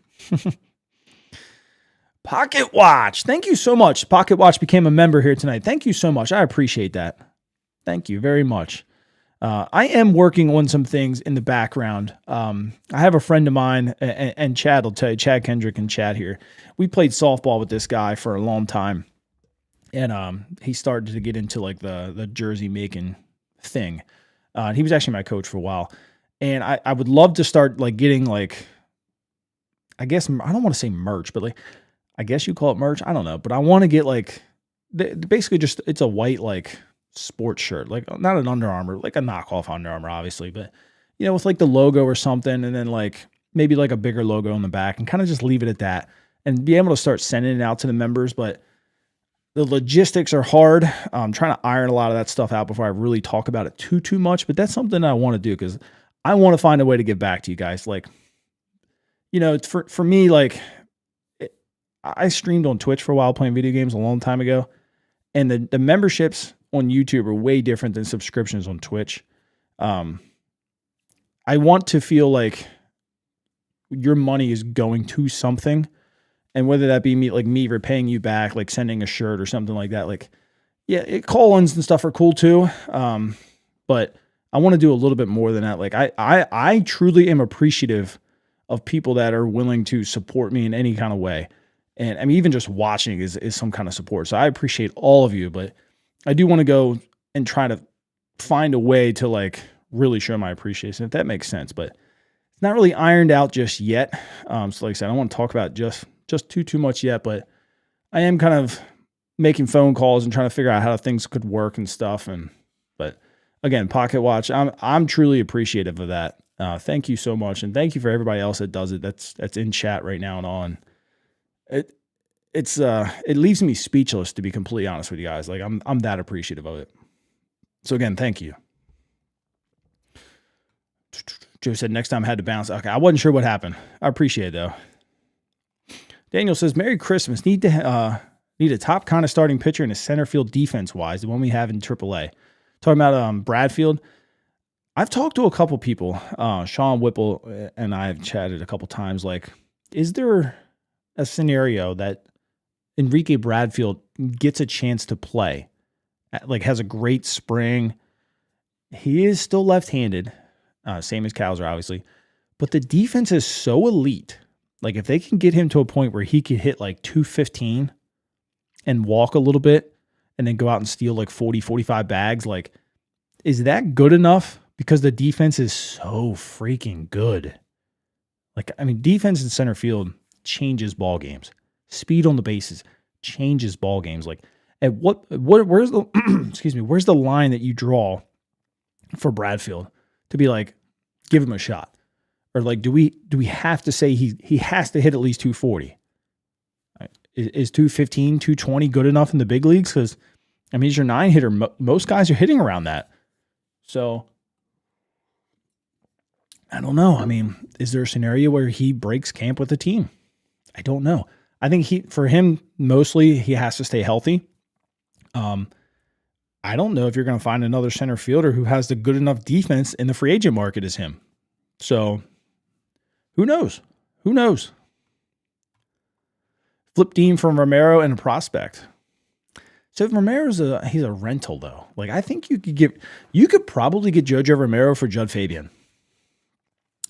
Pocket Watch. Thank you so much. Pocket Watch became a member here tonight. Thank you so much. I appreciate that. Thank you very much. I am working on some things in the background. I have a friend of mine, and Chad will tell you, Chad Kendrick and Chad here. We played softball with this guy for a long time, and he started to get into like the jersey making thing. He was actually my coach for a while, and I would love to start like getting like, I guess I don't want to say merch, but like I guess you call it merch. I don't know, but I want to get like basically just it's a white like sports shirt, like not an Under Armour, like a knockoff Under Armour, obviously, but with like the logo or something, and then like maybe like a bigger logo on the back, and kind of just leave it at that, and be able to start sending it out to the members. But the logistics are hard. I'm trying to iron a lot of that stuff out before I really talk about it too much. But that's something I want to do because I want to find a way to give back to you guys. Like, for me, like I streamed on Twitch for a while playing video games a long time ago, and the memberships on YouTube are way different than subscriptions on Twitch. I want to feel like your money is going to something, and whether that be me repaying you back, like sending a shirt or something like that. Like, yeah, call-ins and stuff are cool too. But I want to do a little bit more than that. Like I truly am appreciative of people that are willing to support me in any kind of way. And I mean, even just watching is some kind of support. So I appreciate all of you, but I do want to go and try to find a way to like really show my appreciation, if that makes sense. But it's not really ironed out just yet. So like I said, I don't want to talk about just too much yet, but I am kind of making phone calls and trying to figure out how things could work and stuff. But again, Pocket Watch, I'm truly appreciative of that. Thank you so much, and thank you for everybody else that does it. That's in chat right now and on. It leaves me speechless, to be completely honest with you guys. Like I'm that appreciative of it. So again, thank you. Joe said next time I had to bounce. Okay, I wasn't sure what happened. I appreciate it though. Daniel says Merry Christmas. Need a top kind of starting pitcher in a center field defense wise, the one we have in AAA. Talking about Bradfield. I've talked to a couple people. Sean Whipple and I have chatted a couple times. Like, is there a scenario that Enrique Bradfield gets a chance to play? Like, has a great spring. He is still left-handed, same as Cowser, obviously. But the defense is so elite. Like, if they can get him to a point where he could hit like 215 and walk a little bit and then go out and steal like 40, 45 bags, like, is that good enough? Because the defense is so freaking good. Like, I mean, defense in center field changes ball games. Speed on the bases changes ball games. Like, at where's the excuse me, where's the line that you draw for Bradfield to be like, give him a shot? Or like, do we have to say he has to hit at least 240? Is 215, 220 good enough in the big leagues? Because, I mean, he's your 9 hitter. Most guys are hitting around that. So, I don't know. I mean, is there a scenario where he breaks camp with the team? I don't know. I think for him, mostly he has to stay healthy. I don't know if you're going to find another center fielder who has the good enough defense in the free agent market as him. So, who knows? Who knows? Flip Dean from Romero and a prospect. So if Romero's he's a rental though. Like, I think you could probably get Jojo Romero for Judd Fabian,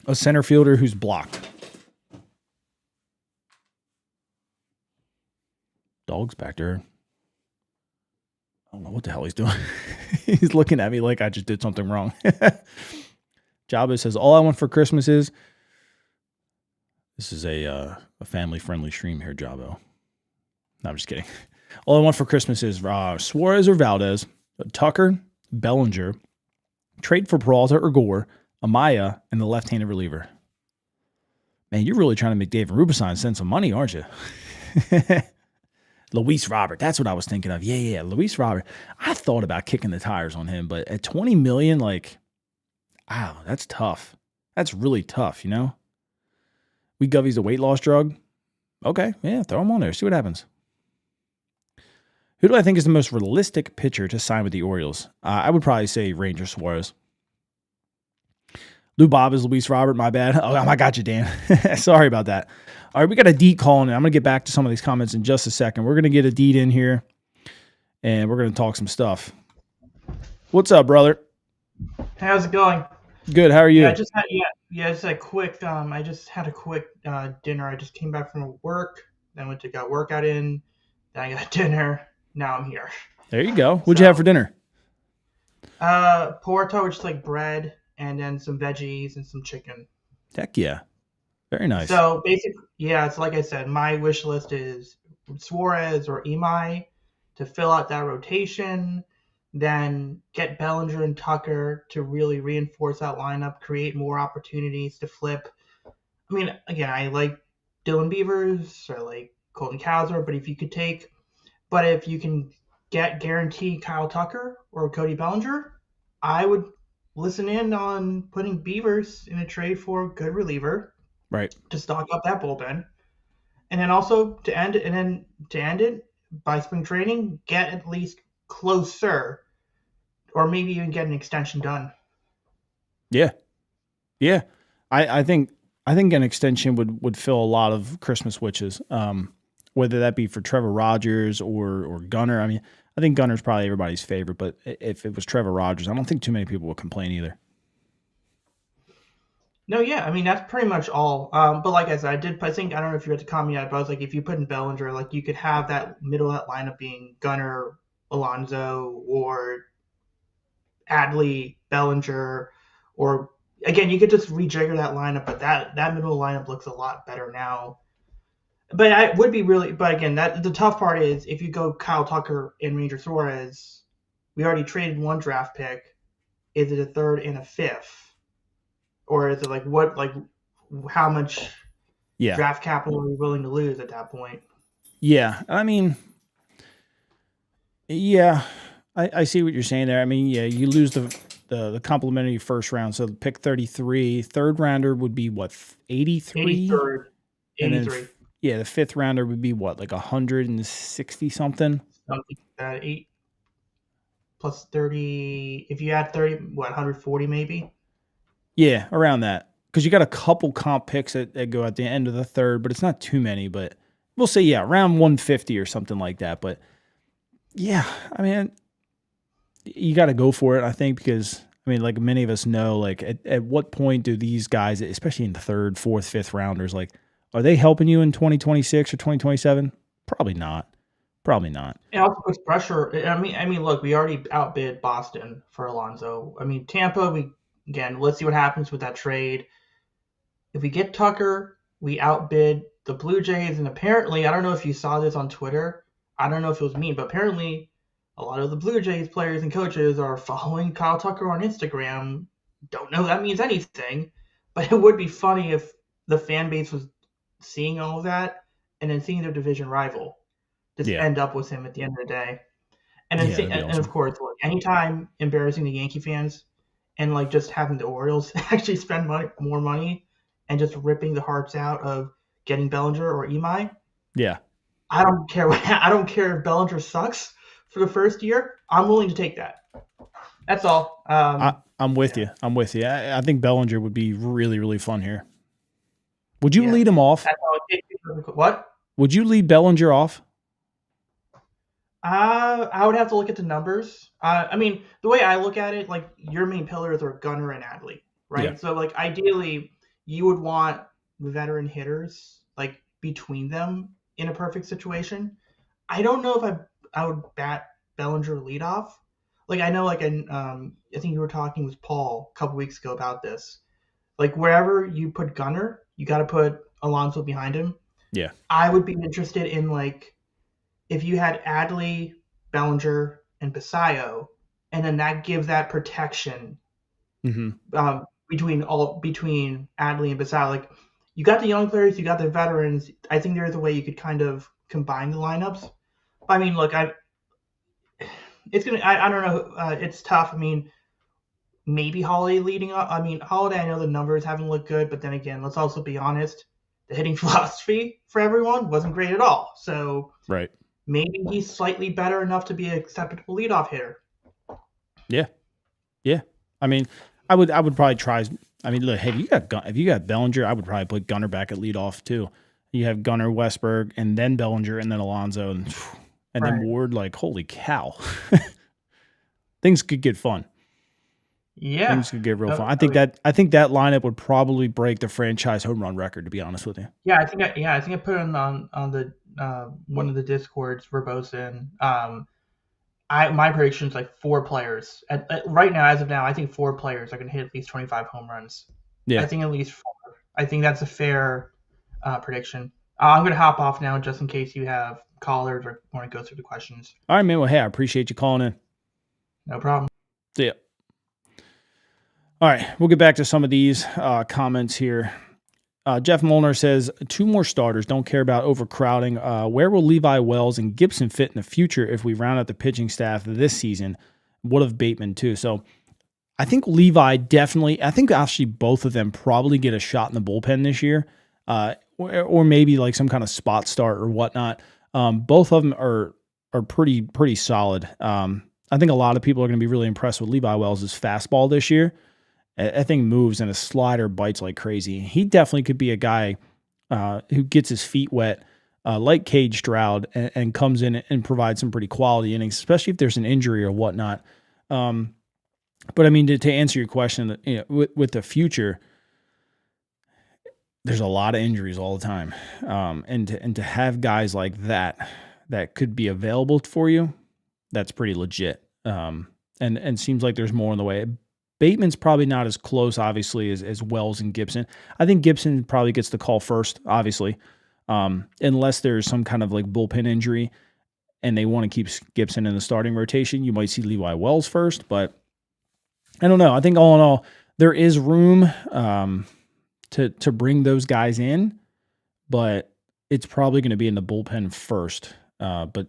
a center fielder who's blocked. Dog's back there. I don't know what the hell he's doing. He's looking at me like I just did something wrong. Jabba says, all I want for Christmas is, this is a family-friendly stream here, Jabbo. No, I'm just kidding. All I want for Christmas is Suarez or Valdez, Tucker, Bellinger, trade for Peralta or Gore, Amaya, and the left-handed reliever. Man, you're really trying to make David Rubinstein send some money, aren't you? Luis Robert, that's what I was thinking of. Yeah, Luis Robert. I thought about kicking the tires on him, but at $20 million, like, wow, that's tough. That's really tough, you know? Govey's a weight loss drug. Okay, yeah, throw him on there. See what happens. Who do I think is the most realistic pitcher to sign with the Orioles? I would probably say Ranger Suarez. Lou Bob is Luis Robert, my bad. Oh, I got you, Dan. Sorry about that. All right, we got a Deed calling in. I'm going to get back to some of these comments in just a second. We're going to get a Deed in here, and we're going to talk some stuff. What's up, brother? How's it going? Good. How are Yeah, I you? just had just a quick I just had a quick dinner. I just came back from work, then went to got workout in, then I got dinner. Now I'm here. There you go. What'd you have for So dinner? porto, which is like bread, and then some veggies and some chicken. Heck yeah. Very nice. So basically, yeah, it's like I said, my wish list is Suarez or Imai to fill out that rotation, then get Bellinger and Tucker to really reinforce that lineup, create more opportunities to flip. I mean, again, I like Dylan Beavers or like Colton Cowser, but if you can get guarantee Kyle Tucker or Cody Bellinger, I would listen in on putting Beavers in a trade for a good reliever Right. to stock up that bullpen, and then also to end it by spring training, get at least closer, or maybe even get an extension done. Yeah. Yeah. I think an extension would fill a lot of Christmas witches. Whether that be for Trevor Rogers or Gunnar. I mean, I think Gunner's probably everybody's favorite, but if it was Trevor Rogers, I don't think too many people would complain either. No, yeah, I mean that's pretty much all. But like I said, I think I don't know if you're at the comment yet, but I was like, if you put in Bellinger, like you could have that middle of that lineup being Gunner, Alonso, or Adley, Bellinger, or again, you could just rejigger that lineup. But that middle lineup looks a lot better now. But I would be really, but again, that the tough part is if you go Kyle Tucker and Ranger Suarez, we already traded one draft pick. Is it a third and a fifth, or is it like what like how much Yeah. draft capital are we willing to lose at that point? Yeah. I mean, yeah, I see what you're saying there. I mean, yeah, you lose the complimentary first round. So pick 33. Third rounder would be what, 83? 83rd, And then 83, yeah, the fifth rounder would be what, like 160 something? something like that. 8 plus 30. If you add 30, what 140 maybe? Yeah, around that. Because you got a couple comp picks that go at the end of the third, but it's not too many. But we'll say, yeah, around 150 or something like that. But yeah, I mean, you got to go for it, I think, because, I mean, like many of us know, like at what point do these guys, especially in the third, fourth, fifth rounders, like, are they helping you in 2026 or 2027? Probably not. Probably not. It also puts pressure. I mean, look, we already outbid Boston for Alonso. I mean, Tampa. Let's see what happens with that trade. If we get Tucker, we outbid the Blue Jays, and apparently, I don't know if you saw this on Twitter. I don't know if it was me, but apparently, a lot of the Blue Jays players and coaches are following Kyle Tucker on Instagram. Don't know if that means anything, but it would be funny if the fan base was seeing all of that and then seeing their division rival just Yeah. end up with him at the end of the day. And then, Yeah, that'd be and awesome. of course, look, anytime embarrassing the Yankee fans and like just having the Orioles actually spend more money and just ripping the hearts out of getting Bellinger or Imai. Yeah. I don't care. I don't care if Bellinger sucks for the first year. I'm willing to take that. That's all. I'm with you. I'm with you. I think Bellinger would be really, really fun here. Would you Yeah. lead him off? That's all. What? Would you lead Bellinger off? I would have to look at the numbers. I mean, the way I look at it, like your main pillars are Gunner and Adley, right? Yeah. So, like, ideally, you would want veteran hitters like between them in a perfect situation. I don't know if I would bat Bellinger leadoff. Like, I know, like, I think you were talking with Paul a couple weeks ago about this. Like, wherever you put Gunner, you got to put Alonso behind him. Yeah. I would be interested in like if you had Adley, Bellinger, and Basayo, and then that gives that protection Mm-hmm. between Adley and Basayo. Like you got the young players, you got the veterans. I think there is a way you could kind of combine the lineups. I mean, look, it's gonna. I don't know. It's tough. I mean, maybe Holiday leading up. I mean, Holiday. I know the numbers haven't looked good, but then again, let's also be honest. The hitting philosophy for everyone wasn't great at all. So Right. maybe he's slightly better enough to be an acceptable leadoff hitter. Yeah. Yeah. I mean, I would probably try. I mean, look, hey, if you got Bellinger, I would probably put Gunner back at leadoff too. You have Gunner, Westberg, and then Bellinger, and then Alonso, and then Right. Ward. Like, holy cow, things could get fun. Yeah. Things could get real fun. Oh, I think that lineup would probably break the franchise home run record, to be honest with you. yeah, I think I put it on the one of the discords for Bosun. My prediction is like 4 players. Right now, as of now, I think 4 players are going to hit at least 25 home runs. Yeah. I think at least 4. I think that's a fair prediction. I'm going to hop off now just in case you have callers or want to go through the questions. All right, man. Well, hey, I appreciate you calling in. No problem. See ya. All right, we'll get back to some of these comments here. Jeff Molnar says, 2 more starters. Don't care about overcrowding. Where will Levi Wells and Gibson fit in the future if we round out the pitching staff this season? What of Bateman too? So I think Levi definitely, I think actually both of them probably get a shot in the bullpen this year, or maybe like some kind of spot start or whatnot. Both of them are pretty solid. I think a lot of people are going to be really impressed with Levi Wells' fastball this year. I think moves and a slider bites like crazy. He definitely could be a guy who gets his feet wet, like Cade Stroud, and comes in and provides some pretty quality innings, especially if there's an injury or whatnot. But I mean, to answer your question, with the future, there's a lot of injuries all the time, and to have guys like that could be available for you, that's pretty legit. And seems like there's more in the way. Bateman's probably not as close, obviously, as Wells and Gibson. I think Gibson probably gets the call first, obviously, unless there's some kind of like bullpen injury and they want to keep Gibson in the starting rotation. You might see Levi Wells first, but I don't know. I think all in all, there is room to bring those guys in, but it's probably going to be in the bullpen first. But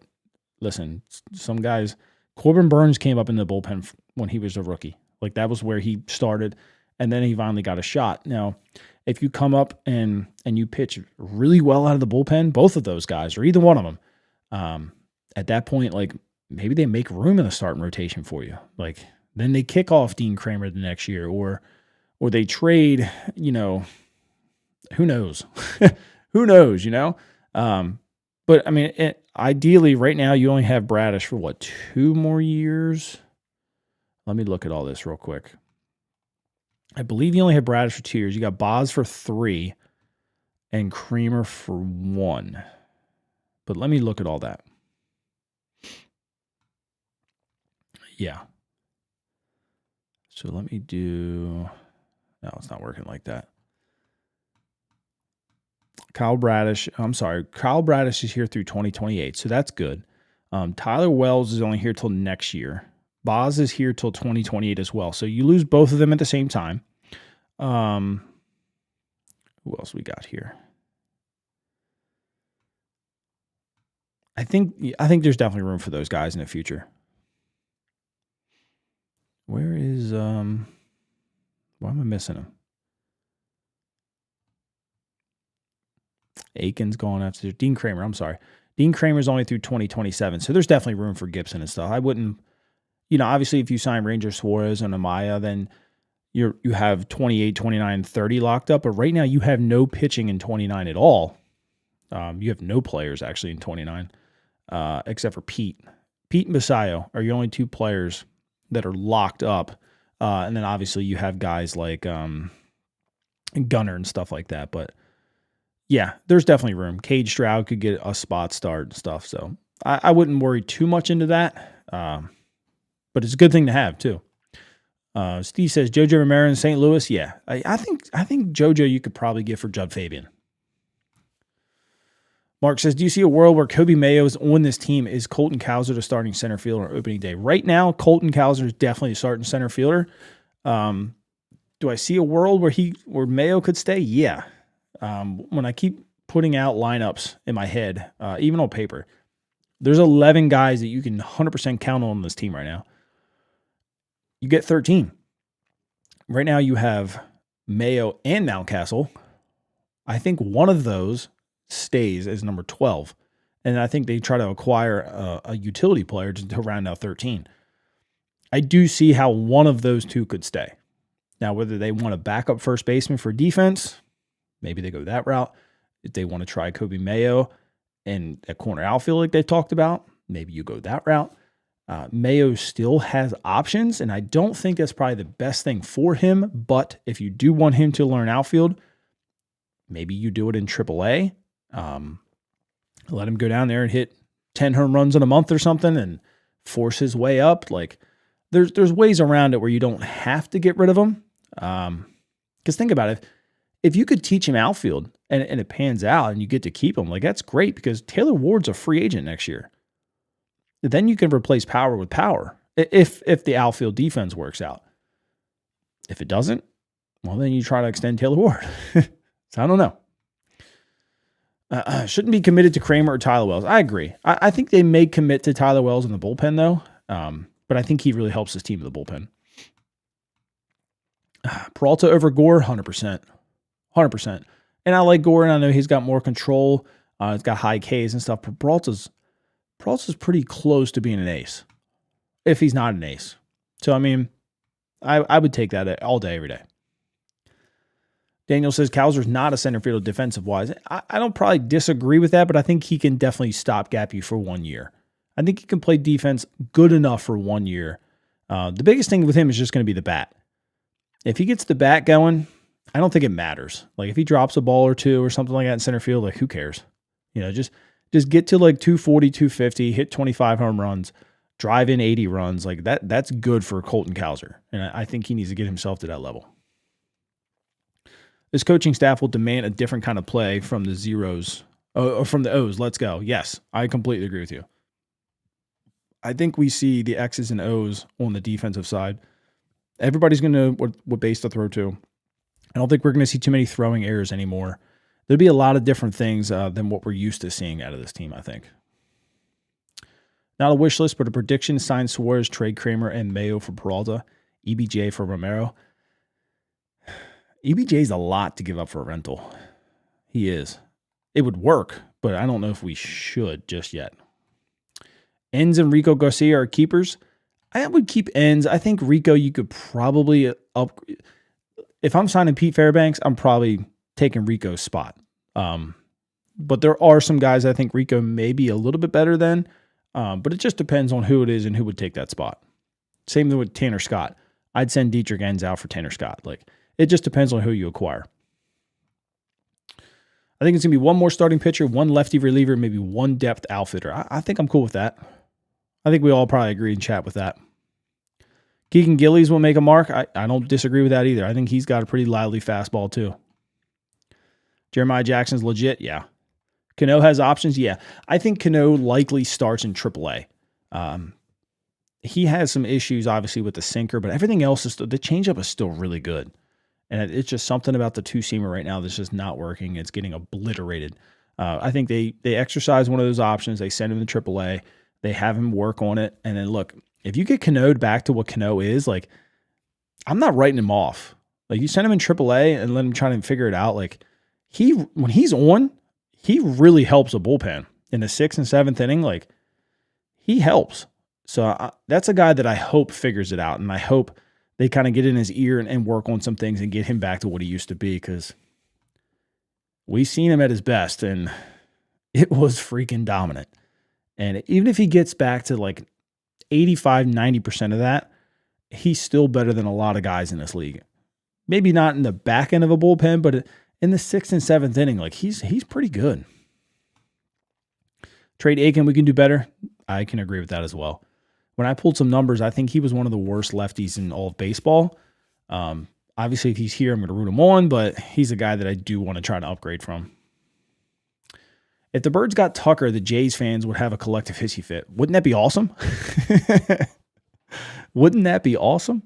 listen, some guys, Corbin Burns came up in the bullpen when he was a rookie. Like that was where he started, and then he finally got a shot. Now, if you come up and you pitch really well out of the bullpen, both of those guys, or either one of them, at that point, like maybe they make room in the starting rotation for you. Like then they kick off Dean Kramer the next year, or they trade. Who knows? Who knows? But I mean, ideally, right now you only have Bradish for what, 2 more years. Let me look at all this real quick. I believe you only have Bradish for 2 years. You got Boz for 3 and Creamer for 1. But let me look at all that. Yeah. So let me do... No, it's not working like that. Kyle Bradish is here through 2028, so that's good. Tyler Wells is only here till next year. Boz is here till 2028 as well. So you lose both of them at the same time. Who else we got here? I think there's definitely room for those guys in the future. Where is why am I missing him? Aiken's going after Dean Kramer. I'm sorry. Dean Kramer's only through 2027. So there's definitely room for Gibson and stuff. I wouldn't, obviously if you sign Ranger Suarez and Amaya, then you have 28, 29, 30 locked up. But right now you have no pitching in 29 at all. You have no players actually in 29, except for Pete. Pete and Basayo are your only 2 players that are locked up. And then obviously you have guys like Gunner and stuff like that. But yeah, there's definitely room. Cade Stroud could get a spot start and stuff. So I wouldn't worry too much into that. But it's a good thing to have too. Steve says JoJo Romero in St. Louis. Yeah, I think JoJo you could probably get for Judd Fabian. Mark says, do you see a world where Kobe Mayo is on this team? Is Colton Cowser the starting center fielder on opening day? Right now, Colton Cowser is definitely a starting center fielder. Do I see a world where Mayo could stay? Yeah. When I keep putting out lineups in my head, even on paper, there's 11 guys that you can 100% count on this team right now. You get 13. Right now you have Mayo and Mountcastle. I think one of those stays as number 12. And I think they try to acquire a utility player to round out 13. I do see how one of those 2 could stay. Now, whether they want a backup first baseman for defense, maybe they go that route. If they want to try Kobe Mayo and a corner outfield like they talked about, maybe you go that route. Mayo still has options, and I don't think that's probably the best thing for him. But if you do want him to learn outfield, maybe you do it in AAA. Let him go down there and hit 10 home runs in a month or something and force his way up. Like there's ways around it where you don't have to get rid of him. Because think about it. If you could teach him outfield and it pans out and you get to keep him, like that's great because Taylor Ward's a free agent next year. Then you can replace power with power if the outfield defense works out. If it doesn't, well, then you try to extend Taylor Ward. So I don't know. Shouldn't be committed to Kramer or Tyler Wells. I agree. I think they may commit to Tyler Wells in the bullpen, though. But I think he really helps his team in the bullpen. Peralta over Gore, 100%. 100%. And I like Gore, and I know he's got more control. He's got high Ks and stuff. But Peralta's pretty close to being an ace, if he's not an ace. So, I mean, I would take that all day, every day. Daniel says Cowser's not a center fielder defensive-wise. I don't probably disagree with that, but I think he can definitely stopgap you for 1 year. I think he can play defense good enough for 1 year. The biggest thing with him is just going to be the bat. If he gets the bat going, I don't think it matters. Like if he drops a ball or two or something like that in center field, like who cares? You know, just get to like 240, 250, hit 25 home runs, drive in 80 runs. Like that's good for Colton Cowser. And I think he needs to get himself to that level. This coaching staff will demand a different kind of play from the zeros, or from the O's. Let's go. Yes, I completely agree with you. I think we see the X's and O's on the defensive side. Everybody's going to know what base to throw to. I don't think we're going to see too many throwing errors anymore. There'll be a lot of different things than what we're used to seeing out of this team, I think. Not a wish list, but a prediction: sign Suarez, trade Kramer, and Mayo for Peralta, EBJ for Romero. EBJ's a lot to give up for a rental. He is. It would work, but I don't know if we should just yet. Enns and Rico Garcia are keepers. I would keep Enns. I think Rico, you could probably up. If I'm signing Pete Fairbanks, I'm probably taking Rico's spot. But there are some guys I think Rico may be a little bit better than, but it just depends on who it is and who would take that spot. Same thing with Tanner Scott. I'd send Dietrich Enns out for Tanner Scott. Like, it just depends on who you acquire. I think it's going to be one more starting pitcher, one lefty reliever, maybe one depth outfitter. I think I'm cool with that. I think we all probably agree and chat with that. Keegan Gillies will make a mark. I don't disagree with that either. I think he's got a pretty lively fastball too. Jeremiah Jackson's legit, yeah. Cano has options, yeah. I think Cano likely starts in AAA. He has some issues, obviously, with the sinker, but everything else is the changeup is still really good. And it's just something about the two-seamer right now that's just not working. It's getting obliterated. I think they exercise one of those options. They send him to AAA. They have him work on it. And then, look, if you get Canoed back to what Cano is, like, I'm not writing him off. Like, you send him in AAA and let him try to figure it out. Like, when he's on, he really helps a bullpen. In the 6th and 7th inning, like, he helps. So that's a guy that I hope figures it out. And I hope they kind of get in his ear and work on some things and get him back to what he used to be, because we've seen him at his best, and it was freaking dominant. And even if he gets back to like 85, 90% of that, he's still better than a lot of guys in this league. Maybe not in the back end of a bullpen, but in the 6th and 7th inning, like he's pretty good. Trade Aiken, we can do better. I can agree with that as well. When I pulled some numbers, I think he was one of the worst lefties in all of baseball. Obviously, if he's here, I'm going to root him on, but he's a guy that I do want to try to upgrade from. If the Birds got Tucker, the Jays fans would have a collective hissy fit. Wouldn't that be awesome? Wouldn't that be awesome?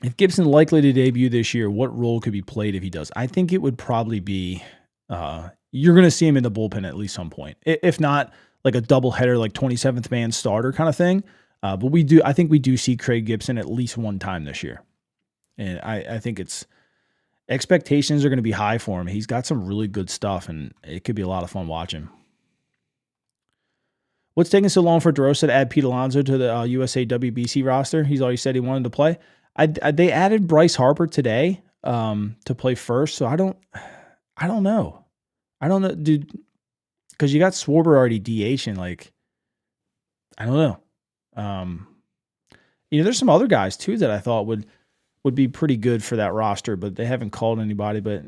If Gibson likely to debut this year, what role could be played if he does? I think it would probably be you're going to see him in the bullpen at least some point. If not, like a doubleheader, like 27th man starter kind of thing. But I think we do see Craig Gibson at least one time this year. And I think expectations are going to be high for him. He's got some really good stuff, and it could be a lot of fun watching. What's taking so long for DeRosa to add Pete Alonso to the USA WBC roster? He's already said he wanted to play. They added Bryce Harper today to play first, so I don't know. I don't know, dude, because you got Schwarber already DHing. Like, I don't know. There's some other guys too that I thought would be pretty good for that roster, but they haven't called anybody. But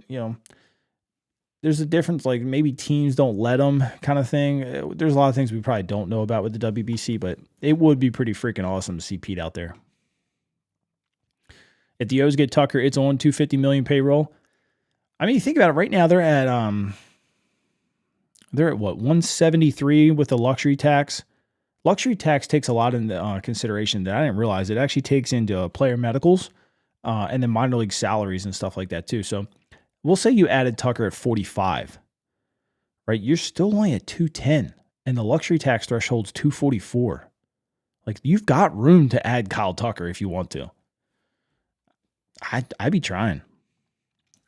there's a difference. Like maybe teams don't let them, kind of thing. There's a lot of things we probably don't know about with the WBC, but it would be pretty freaking awesome to see Pete out there. If the O's get Tucker, it's on $250 million payroll. I mean, you think about it. Right now, they're at what, 173 with the luxury tax. Luxury tax takes a lot into consideration that I didn't realize. It actually takes into player medicals and then minor league salaries and stuff like that too. So we'll say you added Tucker at 45, right? You're still only at 210, and the luxury tax threshold's 244. Like you've got room to add Kyle Tucker if you want to. I'd be trying.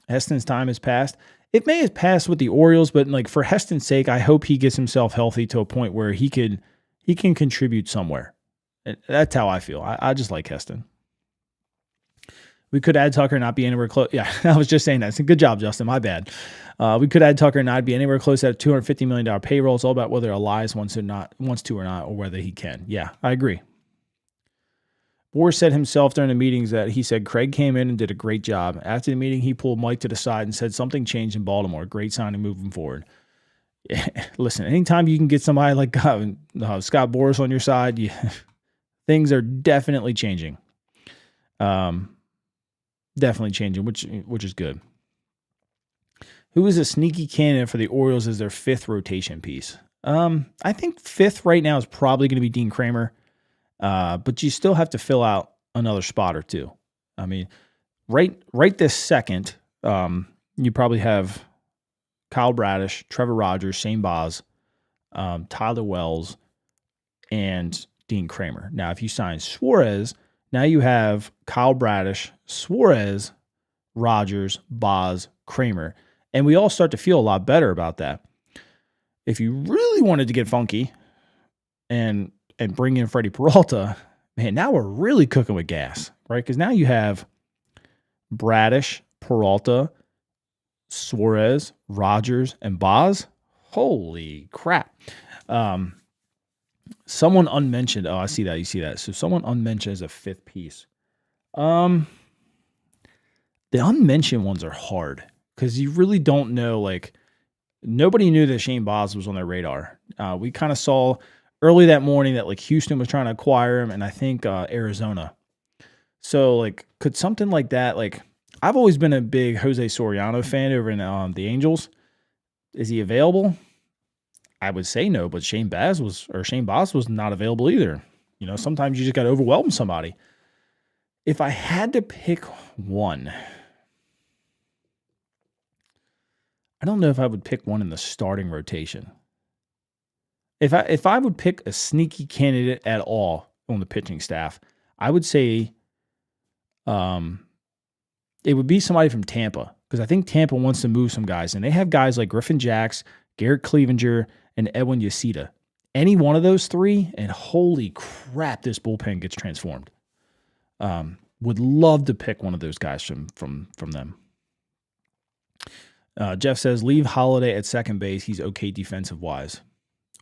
Heston's time has passed. It may have passed with the Orioles, but like for Heston's sake, I hope he gets himself healthy to a point where he can contribute somewhere. That's how I feel. I just like Heston. We could add Tucker and not be anywhere close. Yeah, I was just saying that. It's a good job, Justin. My bad. We could add Tucker and not be anywhere close to that $250 million payroll. It's all about whether Elias wants to or not, or whether he can. Yeah, I agree. Boris said himself during the meetings that he said Craig came in and did a great job. After the meeting, he pulled Mike to the side and said something changed in Baltimore. Great signing moving forward. Listen, anytime you can get somebody like Scott Boras on your side, things are definitely changing. Definitely changing, which is good. Who is a sneaky candidate for the Orioles as their fifth rotation piece? I think fifth right now is probably going to be Dean Kramer. But you still have to fill out another spot or two. I mean, right this second, you probably have Kyle Bradish, Trevor Rogers, Shane Baz, Tyler Wells, and Dean Kramer. Now, if you sign Suarez, now you have Kyle Bradish, Suarez, Rogers, Baz, Kramer. And we all start to feel a lot better about that. If you really wanted to get funky and bring in Freddie Peralta, man, now we're really cooking with gas, right? Because now you have Bradish, Peralta, Suarez, Rogers, and Baz. Holy crap. Someone unmentioned. Oh, I see that. You see that. So someone unmentioned as a fifth piece. The unmentioned ones are hard because you really don't know. Like, nobody knew that Shane Baz was on their radar. We kind of saw early that morning that like Houston was trying to acquire him, and I think Arizona. So like, could something like that, like, I've always been a big Jose Soriano fan over in the Angels. Is he available? I would say no, but Shane Baz was not available either. Sometimes you just got to overwhelm somebody. If I had to pick one, I don't know if I would pick one in the starting rotation. If I would pick a sneaky candidate at all on the pitching staff, I would say it would be somebody from Tampa, because I think Tampa wants to move some guys, and they have guys like Griffin Jacks, Garrett Cleavinger, and Edwin Yacida. Any one of those three, and holy crap, this bullpen gets transformed. Would love to pick one of those guys from them. Jeff says, leave Holiday at second base. He's okay defensive-wise.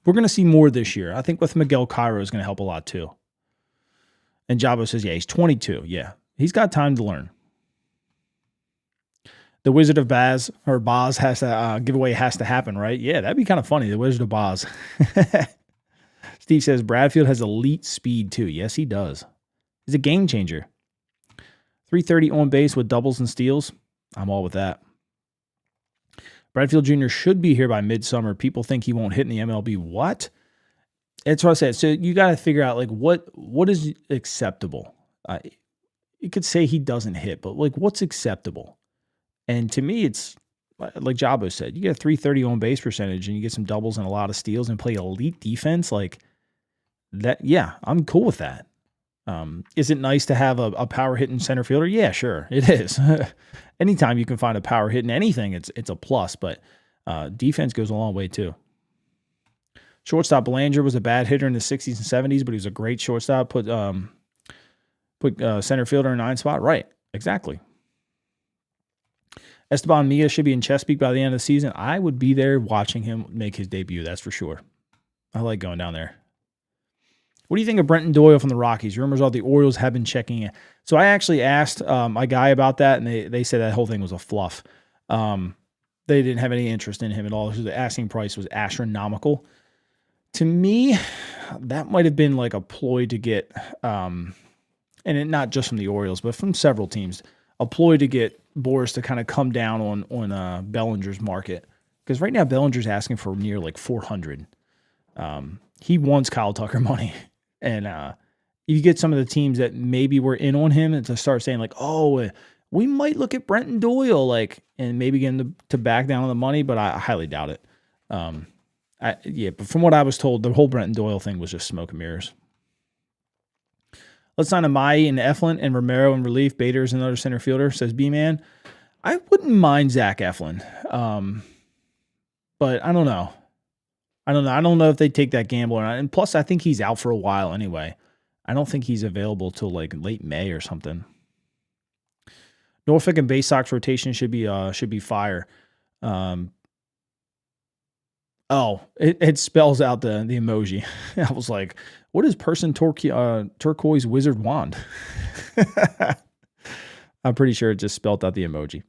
We're going to see more this year. I think with Miguel Cairo is going to help a lot too. And Jabo says, yeah, he's 22. Yeah, he's got time to learn. The Wizard of Baz has to giveaway has to happen, right? Yeah, that'd be kind of funny. The Wizard of Baz. Steve says Bradfield has elite speed too. Yes, he does. He's a game changer. 330 on base with doubles and steals. I'm all with that. Bradfield Jr. should be here by midsummer. People think he won't hit in the MLB. What? That's what I said. So you got to figure out like what is acceptable. You could say he doesn't hit, but like what's acceptable? And to me, it's like Jabo said, you get a 330 on base percentage and you get some doubles and a lot of steals and play elite defense like that. Yeah, I'm cool with that. Is it nice to have a power hitting center fielder? Yeah, sure. It is. Anytime you can find a power hitting anything, it's a plus, but defense goes a long way too. Shortstop Belanger was a bad hitter in the 60s and 70s, but he was a great shortstop. Put center fielder in 9 spot. Right. Exactly. Esteban Milla should be in Chesapeake by the end of the season. I would be there watching him make his debut. That's for sure. I like going down there. What do you think of Brenton Doyle from the Rockies? Rumors are the Orioles have been checking in. So I actually asked a guy about that, and they said that whole thing was a fluff. They didn't have any interest in him at all. So the asking price was astronomical. To me, that might have been like a ploy to get, not just from the Orioles, but from several teams, a ploy to get Boris to kind of come down on Bellinger's market. Because right now Bellinger's asking for near like 400. He wants Kyle Tucker money. And you get some of the teams that maybe were in on him and to start saying like, oh, we might look at Brenton Doyle, like, and maybe get him to back down on the money, but I highly doubt it. But from what I was told, the whole Brenton Doyle thing was just smoke and mirrors. Let's sign Amaya and Eflin and Romero in relief. Bader's another center fielder, says B-Man. I wouldn't mind Zach Eflin, but I don't know. I don't know if they take that gamble or not. And plus, I think he's out for a while anyway. I don't think he's available till like late May or something. Norfolk and Bay Sox rotation should be fire. It spells out the emoji. I was like, what is person turquoise wizard wand? I'm pretty sure it just spelled out the emoji.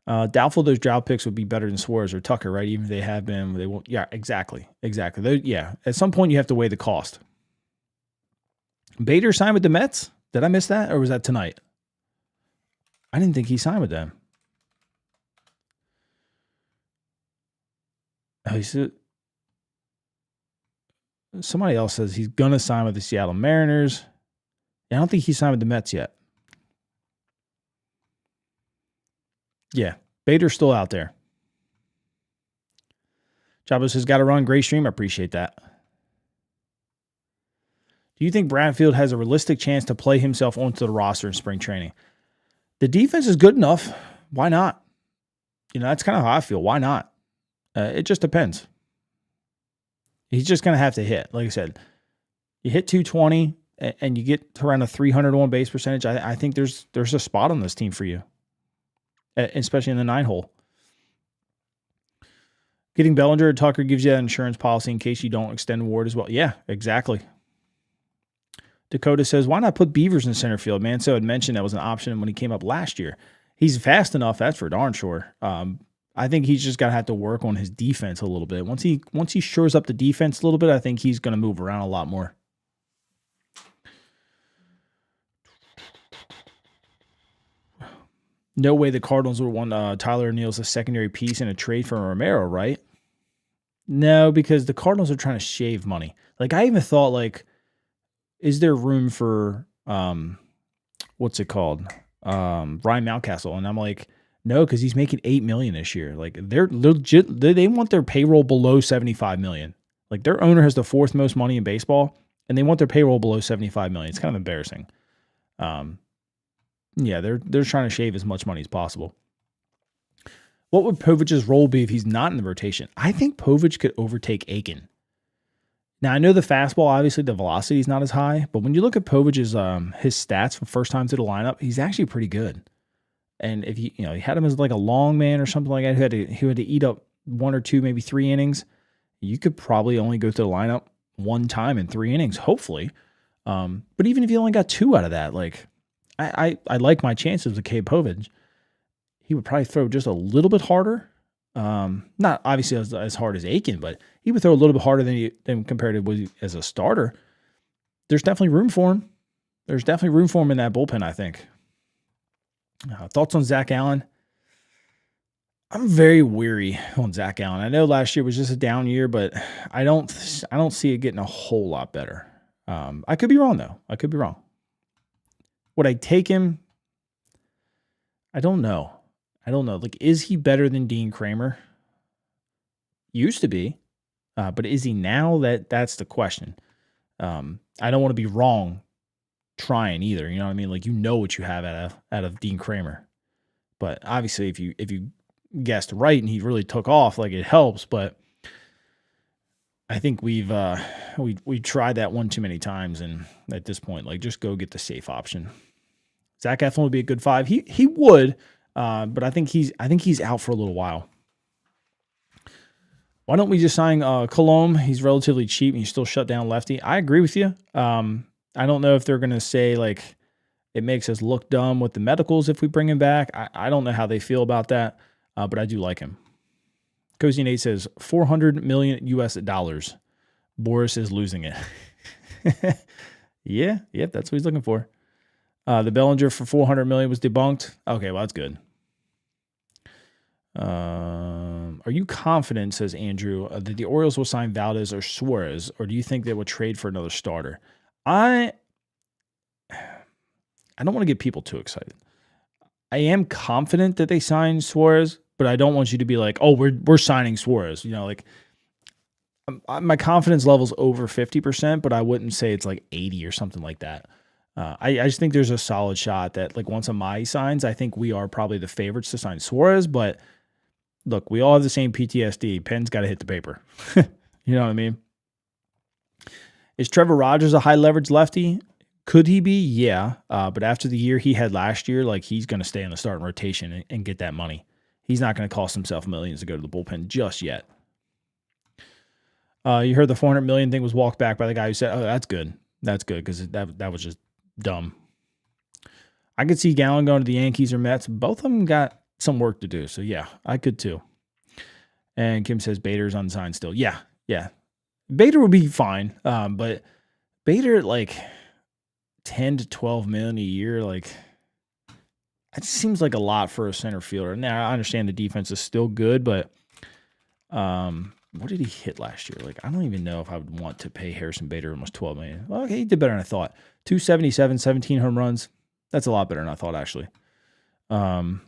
Doubtful those drought picks would be better than Suarez or Tucker, right? Even if they have been, they won't. Yeah, exactly. At some point you have to weigh the cost. Bader signed with the Mets. Did I miss that, or was that tonight? I didn't think he signed with them. Oh, somebody else says he's gonna sign with the Seattle Mariners. I don't think he signed with the Mets yet. Yeah, Bader's still out there. Jabo says, got to run. Great stream. I appreciate that. Do you think Bradfield has a realistic chance to play himself onto the roster in spring training? The defense is good enough. Why not? That's kind of how I feel. Why not? It just depends. He's just going to have to hit. Like I said, you hit 220 and you get to around a 300 on base percentage. I think there's a spot on this team for you, especially in the 9-hole. Getting Bellinger or Tucker gives you that insurance policy in case you don't extend Ward as well. Yeah, exactly. Dakota says, why not put Beavers in center field? Manso had mentioned that was an option when he came up last year. He's fast enough, that's for darn sure. I think he's just got to have to work on his defense a little bit. Once he shores up the defense a little bit, I think he's going to move around a lot more. No way the Cardinals would want Tyler O'Neill as a secondary piece in a trade for Romero, right? No, because the Cardinals are trying to shave money. Like, I even thought, like, is there room for, what's it called? Ryan Mountcastle. And I'm like, no, because he's making $8 million this year. Like, they're legit. They want their payroll below $75 million. Like, their owner has the fourth most money in baseball, and they want their payroll below $75 million. It's kind of embarrassing. Yeah, they're trying to shave as much money as possible. What would Povic's role be if he's not in the rotation? I think Povic could overtake Aiken. Now, I know the fastball, obviously the velocity is not as high, but when you look at Povic's his stats from first time to the lineup, he's actually pretty good. And if he had him as like a long man or something like that, who had to eat up 1 or 2, maybe 3 innings, you could probably only go through the lineup one time in 3 innings, hopefully. But even if you only got 2 out of that, like I like my chances with Cade Povic. He would probably throw just a little bit harder. Not obviously as hard as Aiken, but he would throw a little bit harder than compared to as a starter. There's definitely room for him. There's definitely room for him in that bullpen, I think. Thoughts on Zach Allen? I'm very weary on Zach Allen. I know last year was just a down year, but I don't see it getting a whole lot better. I could be wrong though. I could be wrong. Would I take him? I don't know. Like, is he better than Dean Kramer? Used to be, but is he now? That's the question. I don't want to be wrong trying either. You know what I mean? Like, what you have out of Dean Kramer. But obviously, if you guessed right and he really took off, like, it helps. But I think we've tried that one too many times, and at this point, like, just go get the safe option. Zach Eflin would be a good 5. He would, but I think he's out for a little while. Why don't we just sign Colomb? He's relatively cheap and he's still shut down lefty. I agree with you. I don't know if they're going to say like it makes us look dumb with the medicals if we bring him back. I don't know how they feel about that, but I do like him. Cozy Nate says $400 million US. Boris is losing it. Yeah, yep, that's what he's looking for. The Bellinger for $400 million was debunked. Okay, well that's good. Are you confident, says Andrew, that the Orioles will sign Valdez or Suarez, or do you think they will trade for another starter? I don't want to get people too excited. I am confident that they sign Suarez, but I don't want you to be like, oh, we're signing Suarez. You know, like my confidence level's over 50%, but I wouldn't say it's like 80 or something like that. I just think there's a solid shot that like once Amai signs, I think we are probably the favorites to sign Suarez. But look, we all have the same PTSD. Pen's got to hit the paper. You know what I mean? Is Trevor Rogers a high leverage lefty? Could he be? Yeah. But after the year he had last year, like he's going to stay in the starting rotation and get that money. He's not going to cost himself millions to go to the bullpen just yet. You heard the $400 million thing was walked back by the guy who said, oh, that's good. That's good because that was just dumb. I could see Gallen going to the Yankees or Mets. Both of them got some work to do. So, yeah, I could too. And Kim says Bader's unsigned still. Yeah. Bader would be fine. But Bader at like 10 to 12 million a year, like it seems like a lot for a center fielder. Now, I understand the defense is still good, but what did he hit last year? Like, I don't even know if I would want to pay Harrison Bader almost $12 million. Well, okay, he did better than I thought. 277, 17 home runs. That's a lot better than I thought, actually. I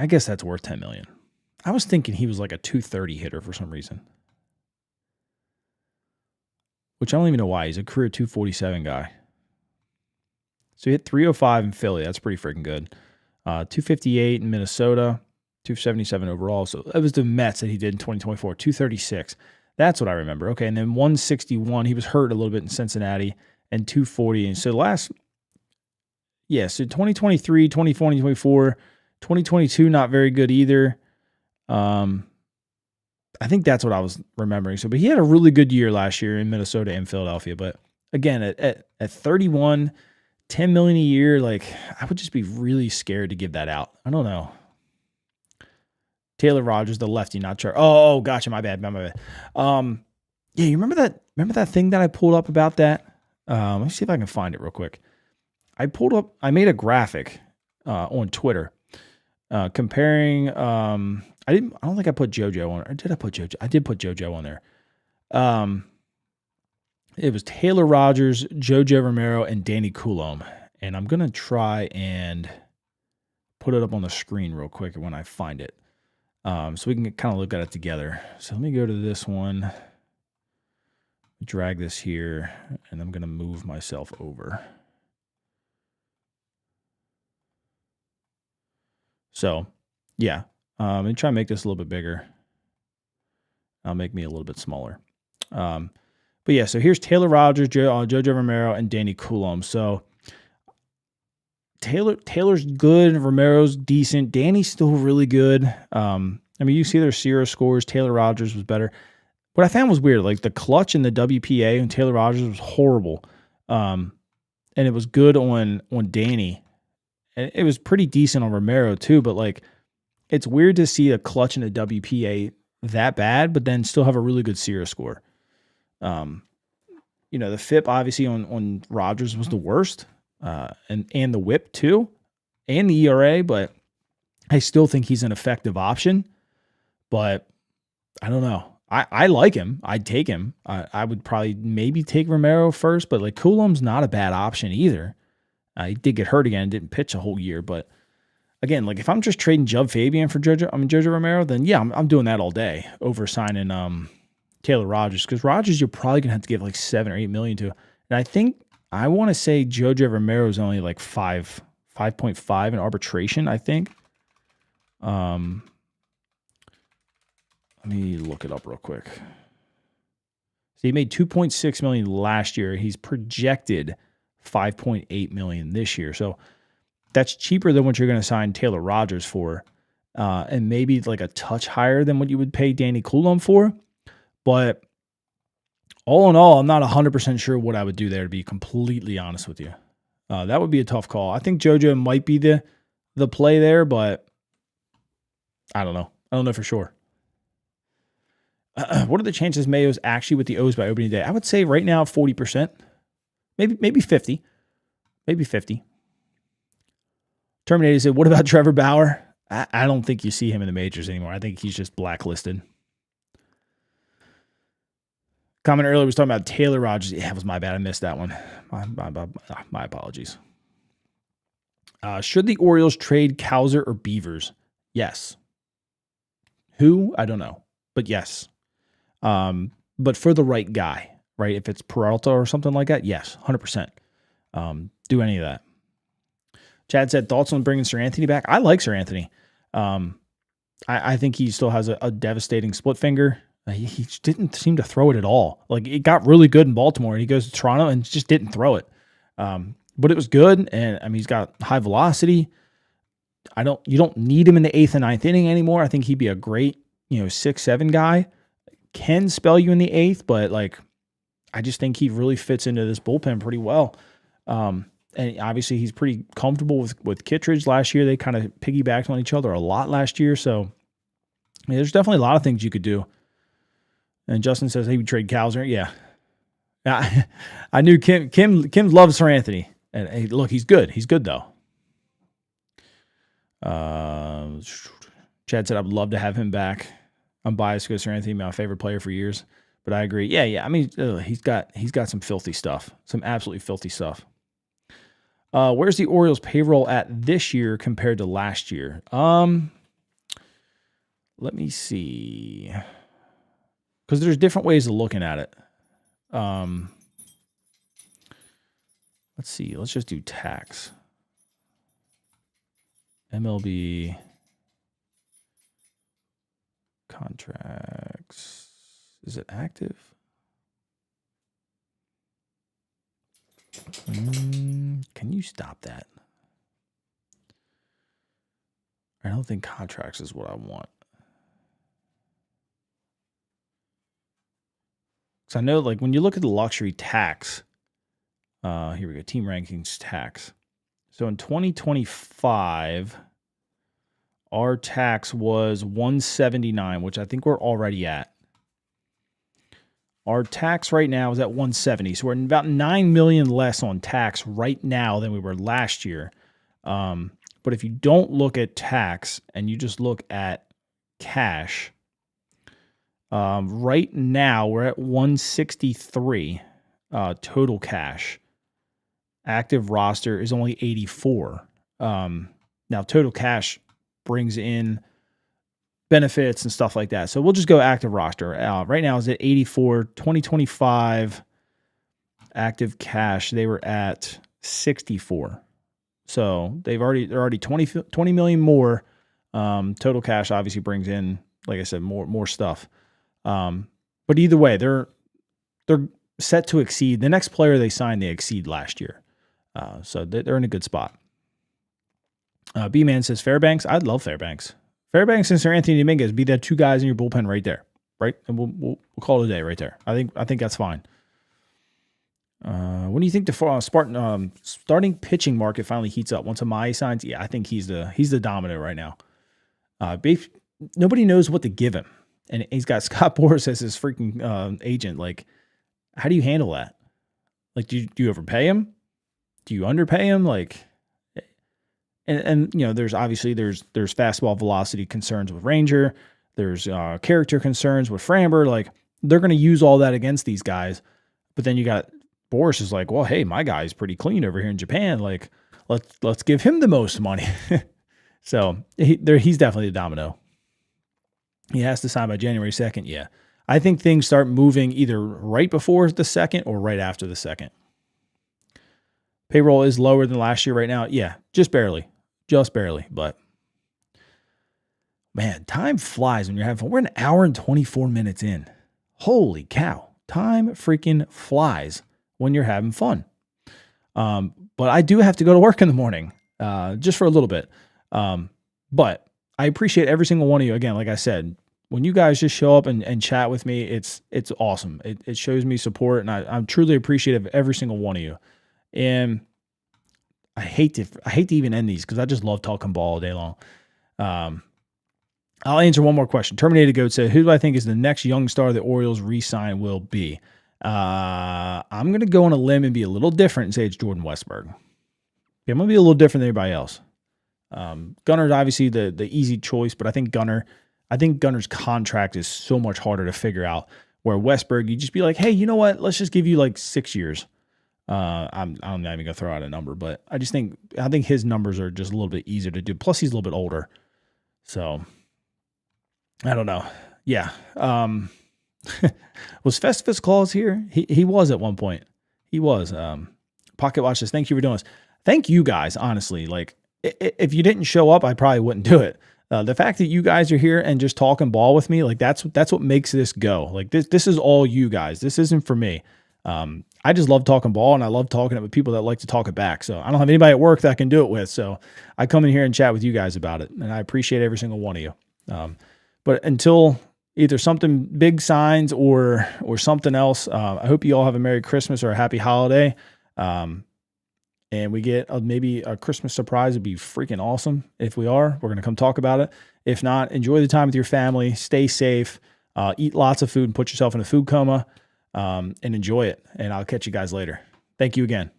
guess that's worth $10 million. I was thinking he was like a 230 hitter for some reason. Which I don't even know why. He's a career 247 guy. So he hit 305 in Philly. That's pretty freaking good. 258 in Minnesota. 277 overall. So it was the Mets that he did in 2024. 236. That's what I remember. Okay, and then 161. He was hurt a little bit in Cincinnati. And 240. And so so 2023, 2024, 2022, not very good either. I think that's what I was remembering. So, but he had a really good year last year in Minnesota and Philadelphia. But again, at 31, $10 million a year, like I would just be really scared to give that out. I don't know. Taylor Rogers, the lefty, not sure. Oh, gotcha. My bad. Yeah, you remember that? Remember that thing that I pulled up about that? Let me see if I can find it real quick. I made a graphic on Twitter comparing. I don't think I put JoJo on. Or did I put JoJo? I did put JoJo on there. It was Taylor Rogers, JoJo Romero, and Danny Coulomb. And I'm gonna try and put it up on the screen real quick when I find it. So we can kind of look at it together. So let me go to this one, drag this here, and I'm going to move myself over. So, yeah, and try and make this a little bit bigger. I'll make me a little bit smaller. But yeah, so here's Taylor Rogers, JoJo Romero, and Danny Coulomb. So Taylor's good, Romero's decent, Danny's still really good. I mean, you see their SIERA scores. Taylor Rogers was better. What I found was weird, like the clutch in the WPA and Taylor Rogers was horrible, and it was good on Danny, and it was pretty decent on Romero too. But like, it's weird to see a clutch in the WPA that bad, but then still have a really good SIERA score. The FIP obviously on Rogers was the worst. And the whip too, and the ERA, but I still think he's an effective option. But I don't know. I like him. I'd take him. I would probably maybe take Romero first, but like Coulomb's not a bad option either. He did get hurt again, didn't pitch a whole year, but again, like if I'm just trading Jub Fabian for JoJo Romero, then yeah, I'm doing that all day over signing Taylor Rogers, because Rogers you're probably gonna have to give like $7 or $8 million to, and I want to say JoJo Romero is only like 5.5 in arbitration, I think. Let me look it up real quick. So he made $2.6 million last year. He's projected $5.8 million this year. So that's cheaper than what you're going to sign Taylor Rogers for. and maybe like a touch higher than what you would pay Danny Coulomb for. But all in all, I'm not 100% sure what I would do there, to be completely honest with you. That would be a tough call. I think JoJo might be the play there, but I don't know. I don't know for sure. What are the chances Mayo's actually with the O's by opening day? I would say right now 40%, maybe 50, maybe 50. Terminator said, "What about Trevor Bauer?" I don't think you see him in the majors anymore. I think he's just blacklisted. Comment earlier was talking about Taylor Rogers. Yeah, it was my bad. I missed that one. My apologies. Should the Orioles trade Cowser or Beavers? Yes. Who? I don't know. But yes. But for the right guy, right? If it's Peralta or something like that, yes, 100%. Do any of that. Chad said, thoughts on bringing Sir Anthony back? I like Sir Anthony. I think he still has a devastating split finger. He didn't seem to throw it at all. Like, it got really good in Baltimore, and he goes to Toronto and just didn't throw it. But it was good, and I mean, he's got high velocity. You don't need him in the 8th and 9th inning anymore. I think he'd be a great, 6-7 guy. Can spell you in the 8th, but like, I just think he really fits into this bullpen pretty well. And obviously he's pretty comfortable with Kittredge last year. They kind of piggybacked on each other a lot last year. So there's definitely a lot of things you could do. And Justin says he would trade Cowser. Yeah. I knew Kim loves Sir Anthony. And hey, look, he's good. He's good though. Chad said, I would love to have him back. I'm biased because Sir Anthony, my favorite player for years, but I agree. Yeah. I mean, he's got some filthy stuff, some absolutely filthy stuff. Where's the Orioles payroll at this year compared to last year? Let me see, because there's different ways of looking at it. Let's see. Let's just do tax. MLB contracts. Is it active? Can you stop that? I don't think contracts is what I want. Because I know, like, when you look at the luxury tax, here we go, team rankings tax. So in 2025, our tax was 179, which I think we're already at. Our tax right now is at 170, so we're about $9 million less on tax right now than we were last year. But if you don't look at tax and you just look at cash, right now we're at 163 total cash. Active roster is only 84. Now total cash brings in benefits and stuff like that. So we'll just go active roster. Right now is at 84. 2025 active cash, they were at 64. So they're already 20 million more. Total cash obviously brings in, like I said, more stuff. But either way, they're set to exceed the next player they signed. They exceed last year. So they're in a good spot. B-Man says Fairbanks. I'd love Fairbanks. Fairbanks and Sir Anthony Dominguez, be that two guys in your bullpen right there, right? And we'll call it a day right there. I think that's fine. When do you think the starting pitching market finally heats up? Once Amaya signs, yeah, I think he's the dominant right now. Nobody knows what to give him, and he's got Scott Boras as his freaking agent. Like, how do you handle that? Like, do you overpay him? Do you underpay him? Like. And there's fastball velocity concerns with Ranger. There's character concerns with Framber. Like, they're going to use all that against these guys. But then you got Boris is like, well, hey, my guy's pretty clean over here in Japan. Like, let's give him the most money. So he's definitely a domino. He has to sign by January 2nd. Yeah, I think things start moving either right before the 2nd or right after the 2nd. Payroll is lower than last year right now. Yeah, just barely. But man, time flies when you're having fun. We're an hour and 24 minutes in. Holy cow. Time freaking flies when you're having fun. But I do have to go to work in the morning, just for a little bit. But I appreciate every single one of you. Again, like I said, when you guys just show up and chat with me, it's awesome. It shows me support, and I'm truly appreciative of every single one of you. And I hate to even end these because I just love talking ball all day long. I'll answer one more question. Terminated Goat said, who do I think is the next young star the Orioles re-sign will be? I'm going to go on a limb and be a little different and say it's Jordan Westburg. Yeah, I'm going to be a little different than everybody else. Gunner's obviously the easy choice, but I think Gunner's contract is so much harder to figure out, where Westburg, you just be like, hey, you know what? Let's just give you like 6 years. I'm not even going to throw out a number, but I think his numbers are just a little bit easier to do. Plus, he's a little bit older. So, I don't know. Yeah. Was Festivus Claus here? He was at one point. He was. Pocket Watch says, thank you for doing this. Thank you guys, honestly. Like, if you didn't show up, I probably wouldn't do it. The fact that you guys are here and just talking ball with me, like that's what makes this go. Like this is all you guys. This isn't for me. I just love talking ball, and I love talking it with people that like to talk it back. So I don't have anybody at work that I can do it with. So I come in here and chat with you guys about it, and I appreciate every single one of you. But until either something big signs or something else, I hope you all have a Merry Christmas or a Happy Holiday. And we get maybe a Christmas surprise. It'd be freaking awesome. If we are, we're going to come talk about it. If not, enjoy the time with your family. Stay safe. Eat lots of food and put yourself in a food coma. And enjoy it. And I'll catch you guys later. Thank you again.